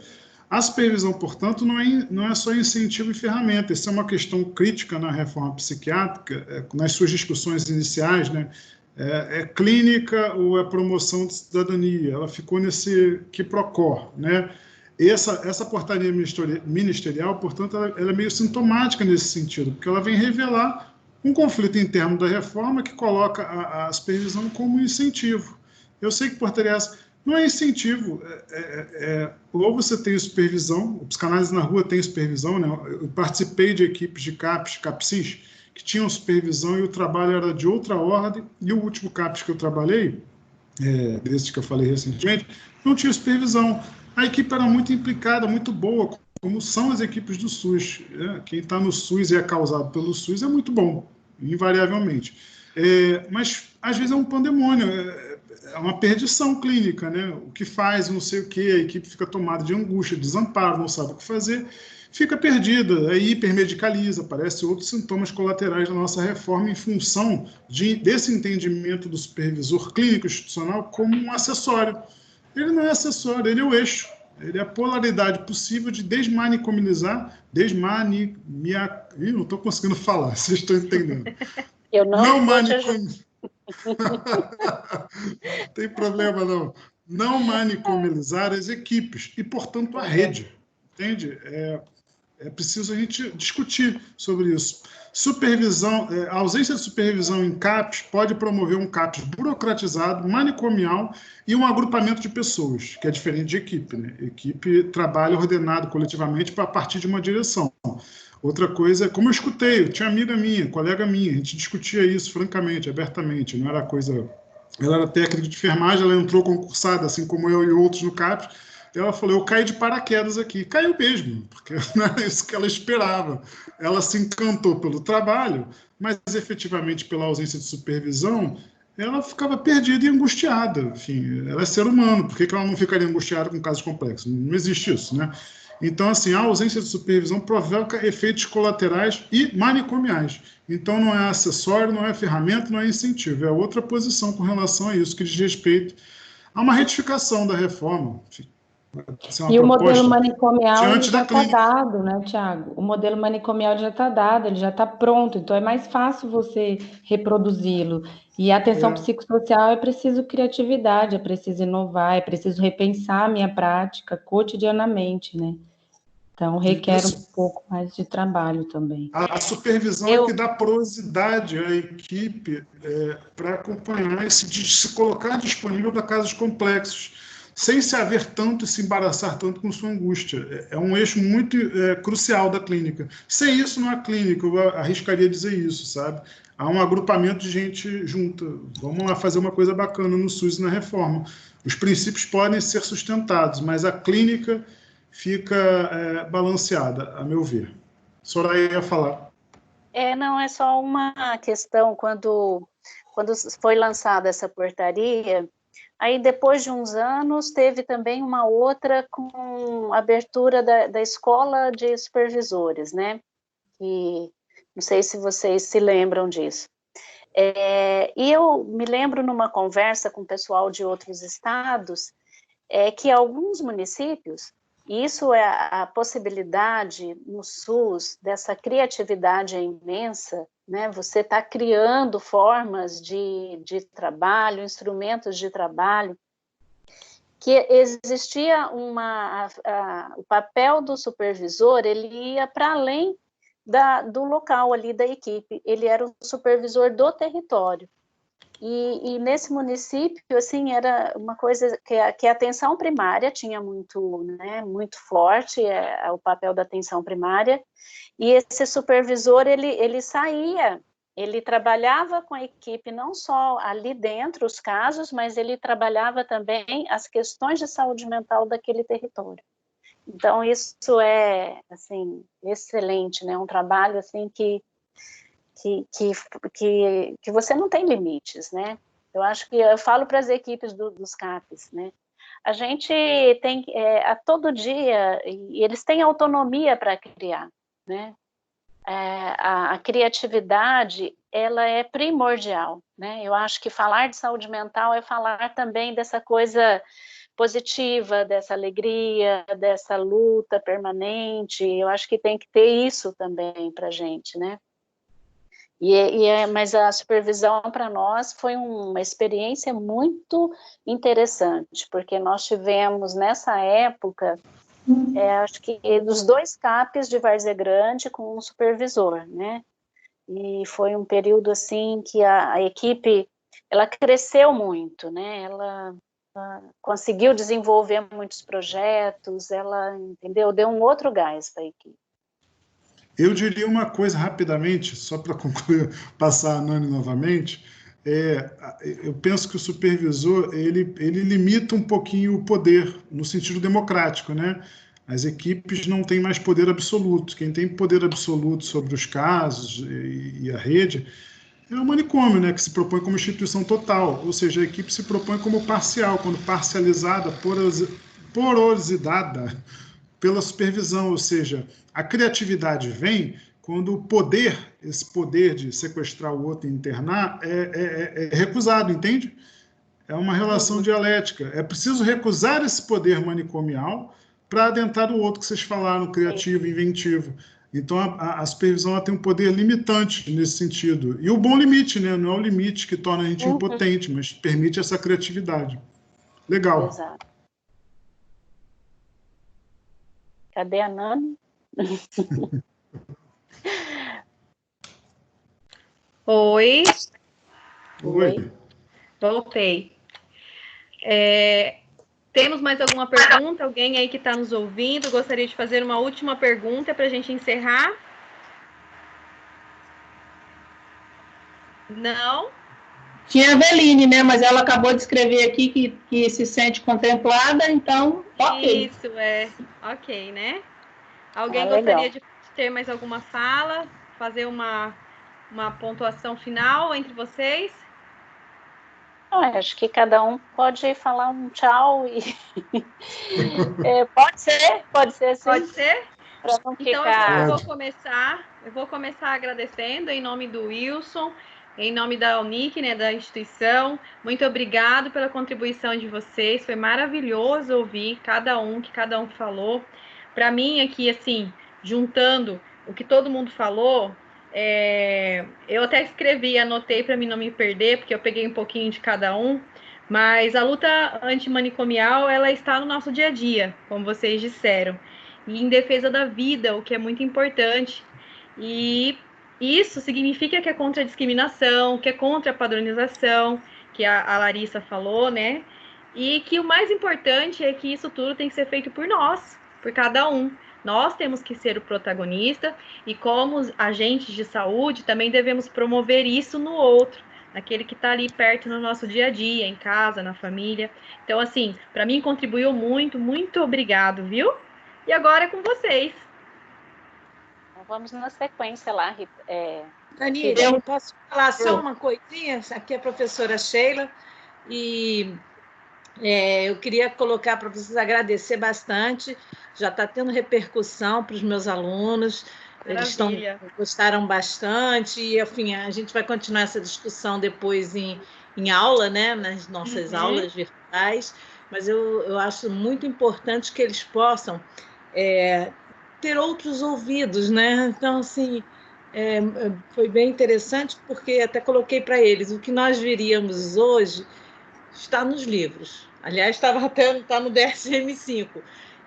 A supervisão, portanto, não é só incentivo e ferramenta. Isso é uma questão crítica na reforma psiquiátrica, nas suas discussões iniciais, né? É clínica ou é promoção de cidadania? Ela ficou nesse quiprocó, né? Essa portaria ministerial, portanto, ela é meio sintomática nesse sentido, porque ela vem revelar Um conflito interno da reforma que coloca a supervisão como incentivo. Eu sei que portaria essa não é incentivo, ou você tem supervisão, o Psicanálise na Rua tem supervisão, né? Eu participei de equipes de CAPS, CAPSIS, que tinham supervisão e o trabalho era de outra ordem, e o último CAPS que eu trabalhei, desse que eu falei recentemente, não tinha supervisão. A equipe era muito implicada, muito boa, como são as equipes do SUS. Quem está no SUS e é causado pelo SUS é muito bom, invariavelmente. Mas, às vezes, é um pandemônio, é uma perdição clínica, né? O que faz, não sei o quê, a equipe fica tomada de angústia, desamparo, não sabe o que fazer, fica perdida, aí hipermedicaliza, aparecem outros sintomas colaterais da nossa reforma em função desse entendimento do supervisor clínico institucional como um acessório. Ele não é acessório, ele é o eixo, ele é a polaridade possível de desmanicomizar, não estou conseguindo falar, vocês estão entendendo. Eu não vou te ajudar. Tem problema, não. Não manicomizar as equipes e, portanto, a rede. Entende? É preciso a gente discutir sobre isso. Supervisão, a ausência de supervisão em CAPS pode promover um CAPS burocratizado, manicomial e um agrupamento de pessoas, que é diferente de equipe, né? Equipe trabalha ordenado coletivamente a partir de uma direção. Outra coisa, como eu escutei, eu tinha amiga minha, colega minha, a gente discutia isso francamente, abertamente, não era coisa... Ela era técnica de enfermagem, ela entrou concursada, assim como eu e outros no CAPS, e ela falou, eu caí de paraquedas aqui. Caiu mesmo, porque não era isso que ela esperava. Ela se encantou pelo trabalho, mas efetivamente pela ausência de supervisão, ela ficava perdida e angustiada. Enfim, ela é ser humano, por que ela não ficaria angustiada com casos complexos? Não existe isso, né? Então, assim, a ausência de supervisão provoca efeitos colaterais e manicomiais. Então, não é acessório, não é ferramenta, não é incentivo. É outra posição com relação a isso, que diz respeito a uma retificação da reforma. E o modelo manicomial ele já está clínica. dado, né, Tiago? O modelo manicomial já está dado, ele já está pronto, então é mais fácil você reproduzi-lo. E a atenção psicossocial é preciso criatividade, é preciso inovar, é preciso repensar a minha prática cotidianamente, né? Então, requer um pouco mais de trabalho também. A supervisão é que dá porosidade à equipe para acompanhar e se colocar disponível para casos complexos, sem se haver tanto e se embaraçar tanto com sua angústia. É um eixo muito crucial da clínica. Sem isso, não há clínica, eu arriscaria dizer isso, sabe? Há um agrupamento de gente junta. Vamos lá fazer uma coisa bacana no SUS e na reforma. Os princípios podem ser sustentados, mas a clínica fica balanceada, a meu ver. Soraya ia falar. Não, é só uma questão, quando foi lançada essa portaria, aí depois de uns anos teve também uma outra com abertura da escola de supervisores, né? E não sei se vocês se lembram disso. E eu me lembro numa conversa com o pessoal de outros estados, que alguns municípios, e isso é a possibilidade no SUS dessa criatividade imensa, né? Você está criando formas de trabalho, instrumentos de trabalho, que existia o papel do supervisor, ele ia para além do local ali da equipe, ele era o supervisor do território. E nesse município, assim, era uma coisa que a atenção primária tinha muito, né, muito forte, o papel da atenção primária, e esse supervisor, ele saía, ele trabalhava com a equipe não só ali dentro, os casos, mas ele trabalhava também as questões de saúde mental daquele território. Então, isso é, assim, excelente, né, um trabalho, assim, que você não tem limites, né? Eu acho que eu falo para as equipes dos CAPs, né? A gente tem a todo dia, e eles têm autonomia para criar, né? A criatividade, ela é primordial, né? Eu acho que falar de saúde mental é falar também dessa coisa positiva, dessa alegria, dessa luta permanente. Eu acho que tem que ter isso também para a gente, né? Mas a supervisão para nós foi uma experiência muito interessante, porque nós tivemos nessa época, acho que dos 2 CAPs de Várzea Grande com um supervisor, né? e foi um período, assim, que a equipe, ela cresceu muito, né, ela conseguiu desenvolver muitos projetos, ela, entendeu, deu um outro gás para a equipe. Eu diria uma coisa rapidamente, só para concluir, passar a Nani novamente. Eu penso que o supervisor ele limita um pouquinho o poder no sentido democrático, né? As equipes não têm mais poder absoluto. Quem tem poder absoluto sobre os casos e a rede é o manicômio, né? Que se propõe como instituição total, ou seja, a equipe se propõe como parcial, quando parcializada, porosidade pela supervisão, ou seja, a criatividade vem quando o poder, esse poder de sequestrar o outro e internar, é recusado, entende? É uma relação dialética. É preciso recusar esse poder manicomial para adentrar o outro que vocês falaram, criativo, inventivo. Então, a supervisão ela tem um poder limitante nesse sentido. E o bom limite, né? Não é o limite que torna a gente impotente, mas permite essa criatividade. Legal. Exato. Cadê a Nani? Oi. Oi. Voltei. Temos mais alguma pergunta? Alguém aí que está nos ouvindo gostaria de fazer uma última pergunta para a gente encerrar? Não? Tinha a Eveline, né? Mas ela acabou de escrever aqui que se sente contemplada, então, ok. Isso, ok, né? Alguém gostaria de ter mais alguma fala? Fazer uma pontuação final entre vocês? Acho que cada um pode falar um tchau e pode ser sim. Pode ser? Não então ficar... eu vou começar agradecendo em nome do Wilson, em nome da Unic, né, da instituição. Muito obrigado pela contribuição de vocês, foi maravilhoso ouvir cada um falou. Para mim aqui, assim, juntando o que todo mundo falou, eu até escrevi, anotei para mim não me perder, porque eu peguei um pouquinho de cada um, mas a luta antimanicomial, ela está no nosso dia a dia, como vocês disseram, e em defesa da vida, o que é muito importante. E isso significa que é contra a discriminação, que é contra a padronização, que a Larissa falou, né? E que o mais importante é que isso tudo tem que ser feito por nós, por cada um. Nós temos que ser o protagonista e, como agentes de saúde, também devemos promover isso no outro, naquele que está ali perto no nosso dia a dia, em casa, na família. Então, assim, para mim contribuiu muito, muito obrigado, viu? E agora é com vocês. Vamos na sequência lá, Rita. Dani, eu posso falar só uma coisinha? Aqui é a professora Sheila, e eu queria colocar para vocês agradecer bastante, já está tendo repercussão para os meus alunos, Maravilha. Eles gostaram bastante, e enfim, a gente vai continuar essa discussão depois em aula, né, nas nossas aulas virtuais, mas eu acho muito importante que eles possam ter outros ouvidos, né? Então, assim, foi bem interessante, porque até coloquei para eles, o que nós veríamos hoje está nos livros. Aliás, está no DSM-5.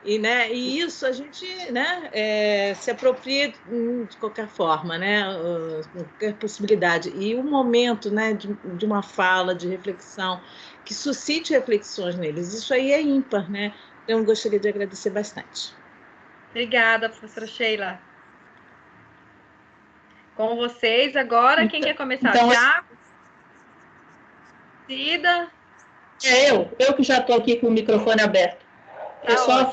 E isso a gente, né, se apropria de qualquer forma, né, qualquer possibilidade. E o momento, né, de uma fala, de reflexão, que suscite reflexões neles, isso aí é ímpar, né? Então, eu gostaria de agradecer bastante. Obrigada, professora Sheila. Com vocês agora, quem quer começar? Então, Tiago? Cida? Eu que já estou aqui com o microfone aberto. Pessoal,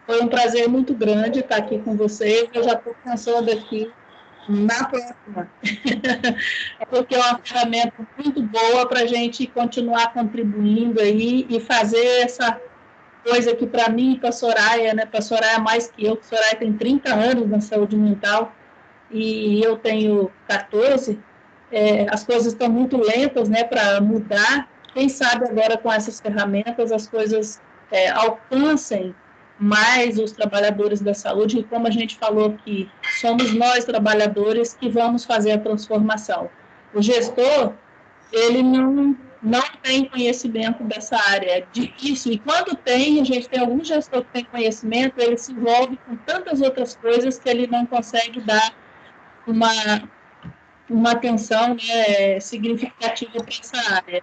foi um prazer muito grande estar aqui com vocês. Eu já estou pensando aqui na próxima, porque é uma ferramenta muito boa para a gente continuar contribuindo aí e fazer essa coisa que, para mim e para a Soraya, né? Para a Soraya mais que eu, que a Soraya tem 30 anos na saúde mental e eu tenho 14, as coisas estão muito lentas, né, para mudar. Quem sabe agora com essas ferramentas as coisas alcancem mais os trabalhadores da saúde, e como a gente falou aqui, somos nós, trabalhadores, que vamos fazer a transformação. O gestor, ele não tem conhecimento dessa área, é difícil, e quando tem, a gente tem algum gestor que tem conhecimento, ele se envolve com tantas outras coisas que ele não consegue dar uma atenção, né, significativa para essa área.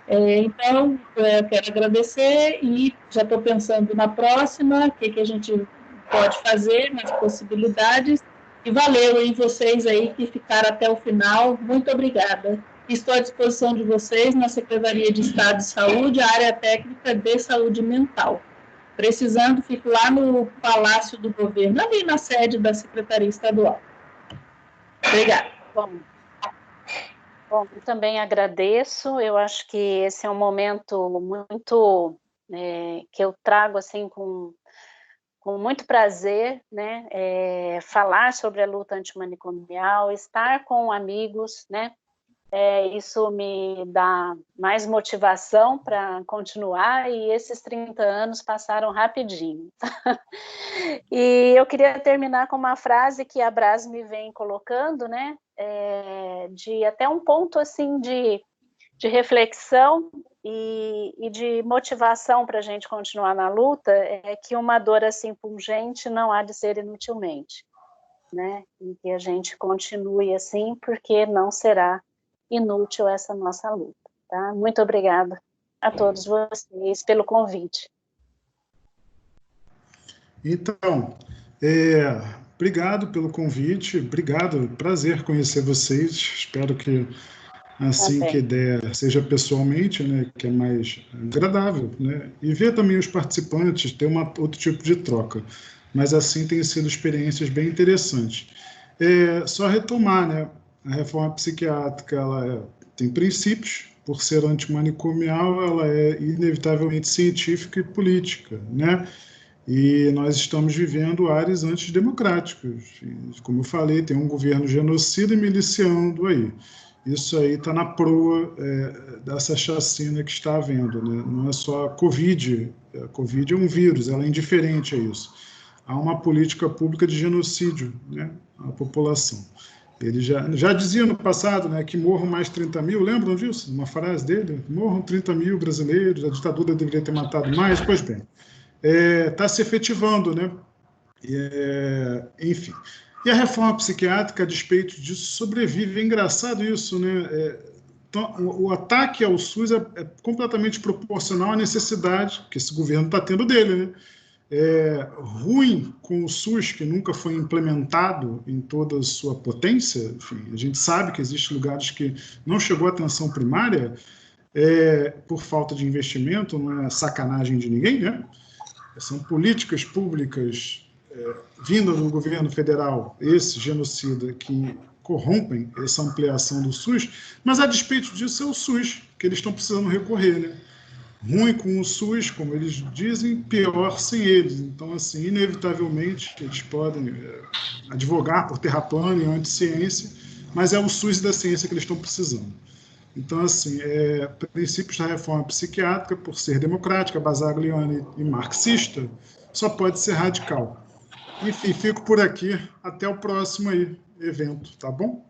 Então, eu quero agradecer e já estou pensando na próxima, o que a gente pode fazer, nas possibilidades, e valeu em vocês aí que ficaram até o final, muito obrigada. Estou à disposição de vocês na Secretaria de Estado de Saúde, a área técnica de saúde mental. Precisando, fico lá no Palácio do Governo, ali na sede da Secretaria Estadual. Obrigada. Bom, eu também agradeço. Eu acho que esse é um momento muito que eu trago assim com muito prazer, né? Falar sobre a luta antimanicomial, estar com amigos, né? Isso me dá mais motivação para continuar, e esses 30 anos passaram rapidinho. E eu queria terminar com uma frase que a Bras me vem colocando, né? De até um ponto assim de reflexão e de motivação para a gente continuar na luta, é que uma dor assim pungente não há de ser inutilmente, né? E que a gente continue assim, porque não será inútil essa nossa luta, tá? Muito obrigada a todos vocês pelo convite. Então, obrigado pelo convite, obrigado, prazer conhecer vocês, espero que assim que der, seja pessoalmente, né, que é mais agradável, né, e ver também os participantes, ter outro tipo de troca, mas assim tem sido experiências bem interessantes. Só retomar, né, a reforma psiquiátrica, ela tem princípios, por ser antimanicomial, ela é inevitavelmente científica e política, né, e nós estamos vivendo ares antidemocráticos. E, como eu falei, tem um governo genocida e miliciando aí. Isso aí está na proa dessa chacina que está havendo, né? Não é só a Covid. A Covid é um vírus, ela é indiferente a isso. Há uma política pública de genocídio, né, à população. Ele já dizia no passado, né, que morram mais 30 mil, lembram disso? Uma frase dele? Morram 30 mil brasileiros, a ditadura deveria ter matado mais. Pois bem, está se efetivando, né? Enfim. E a reforma psiquiátrica, a despeito disso, sobrevive. É engraçado isso, né? Então, o ataque ao SUS é completamente proporcional à necessidade que esse governo está tendo dele, né? Ruim com o SUS, que nunca foi implementado em toda a sua potência. Enfim, a gente sabe que existem lugares que não chegou a atenção primária por falta de investimento, não é sacanagem de ninguém, né? São políticas públicas vindas do governo federal, esse genocida, que corrompem essa ampliação do SUS, mas a despeito disso é o SUS que eles estão precisando recorrer, né? Ruim com o SUS, como eles dizem, pior sem eles. Então, assim, inevitavelmente, eles podem advogar por terra plana e anti-ciência, mas é o SUS da ciência que eles estão precisando. Então, assim, princípios da reforma psiquiátrica, por ser democrática, basagliana e marxista, só pode ser radical. Enfim, fico por aqui. Até o próximo evento, tá bom?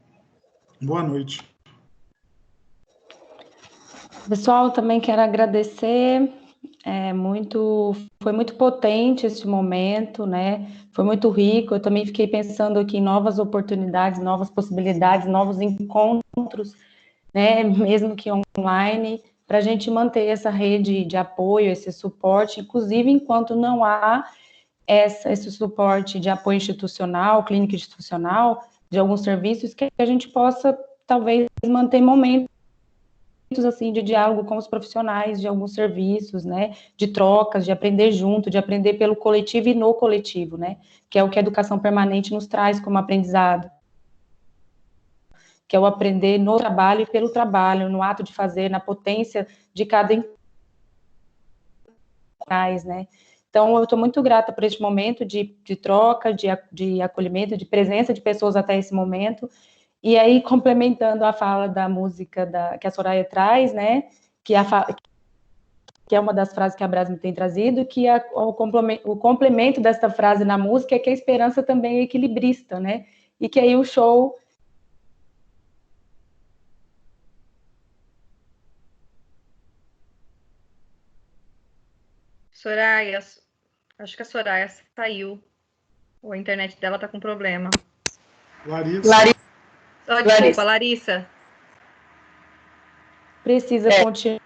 Boa noite. Pessoal, também quero agradecer. Foi muito potente esse momento, né? Foi muito rico. Eu também fiquei pensando aqui em novas oportunidades, novas possibilidades, novos encontros, né? Mesmo que online, para a gente manter essa rede de apoio, esse suporte, inclusive enquanto não há esse suporte de apoio institucional, clínica institucional, de alguns serviços, que a gente possa, talvez, manter momentos assim, de diálogo com os profissionais de alguns serviços, né, de trocas, de aprender junto, de aprender pelo coletivo e no coletivo, né, que é o que a educação permanente nos traz como aprendizado, que é o aprender no trabalho e pelo trabalho, no ato de fazer, na potência de cada né. Então, eu estou muito grata por este momento de troca, de acolhimento, de presença de pessoas até esse momento. E aí, complementando a fala da música que a Soraya traz, né, que é uma das frases que a Bras me tem trazido, que o complemento dessa frase na música é que a esperança também é equilibrista, né, e que aí o show... Soraya, acho que a Soraya saiu. Ou a internet dela tá com problema. Larissa. Oh, desculpa, Larissa. Precisa continuar.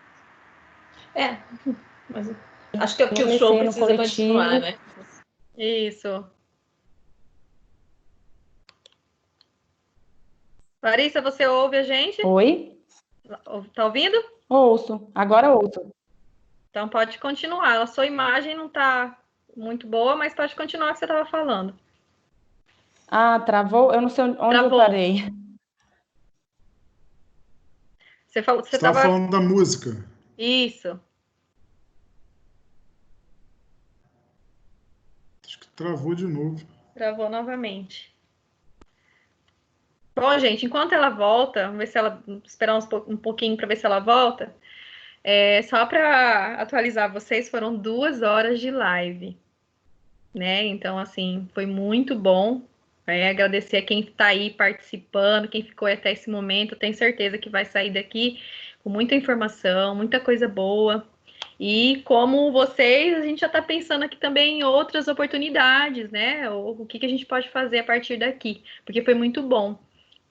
Mas acho que o show precisa continuar, né? Isso. Larissa, você ouve a gente? Oi? Tá ouvindo? Ouço. Agora ouço. Então pode continuar. A sua imagem não tá muito boa, mas pode continuar o que você estava falando. Ah, travou? Eu não sei onde Travou. eu parei. Você estava falando da música. Isso. Acho que travou de novo. Travou novamente. Bom, gente, enquanto ela volta, vamos ver se ela esperar um pouquinho para ver se ela volta. Só para atualizar vocês, foram 2 horas de live, né? Então, assim, foi muito bom. Agradecer a quem está aí participando, quem ficou até esse momento. Tenho certeza que vai sair daqui com muita informação, muita coisa boa. E como vocês, a gente já está pensando aqui também em outras oportunidades, né? O que a gente pode fazer a partir daqui, porque foi muito bom.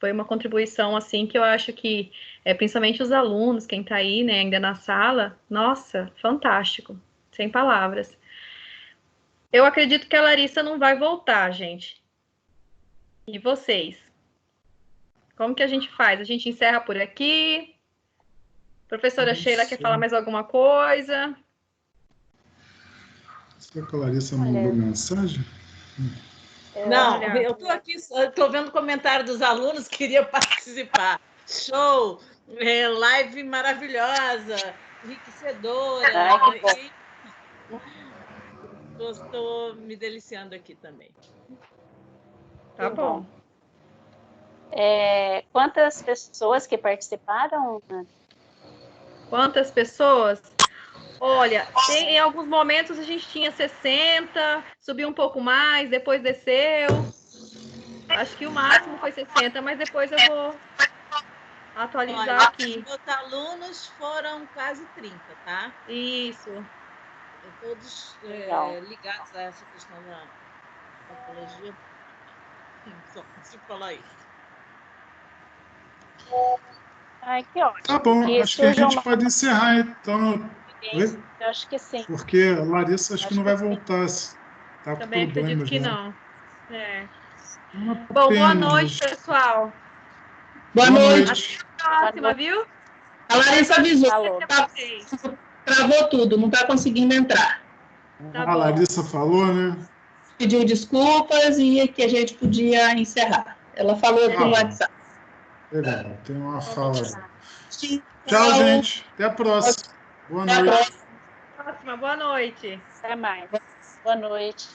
Foi uma contribuição, assim, que eu acho que, principalmente os alunos, quem está aí, né, ainda na sala, nossa, fantástico, sem palavras. Eu acredito que a Larissa não vai voltar, gente. E vocês? Como que a gente faz? A gente encerra por aqui? Professora Sheila quer falar mais alguma coisa? Será que a Larissa mandou mensagem? Não, eu estou aqui, estou vendo o comentário dos alunos, queria participar. Show! Live maravilhosa, enriquecedora. Estou me deliciando aqui também. Tá bom. Quantas pessoas que participaram? Quantas pessoas? Olha, em alguns momentos a gente tinha 60, subiu um pouco mais, depois desceu. Acho que o máximo foi 60, mas depois eu vou atualizar aqui. Meus alunos foram quase 30, tá? Isso. Todos ligados a essa questão da topologia. Só consigo falar isso. Ai, que ótimo. Tá bom, acho que a gente pode encerrar, então. Eu acho que sim. Porque a Larissa acho que não vai voltar. Tá com Também acredito que não. Bom, boa noite, pessoal. Boa noite. Até a próxima, viu? A Larissa avisou. Travou tudo, não está conseguindo entrar. A Larissa falou, né? Pediu desculpas e que a gente podia encerrar. Ela falou aqui no WhatsApp. Legal, tem uma fala. Tchau, gente. Até a próxima. Boa noite. Até a próxima. Boa noite. Até mais. Boa noite.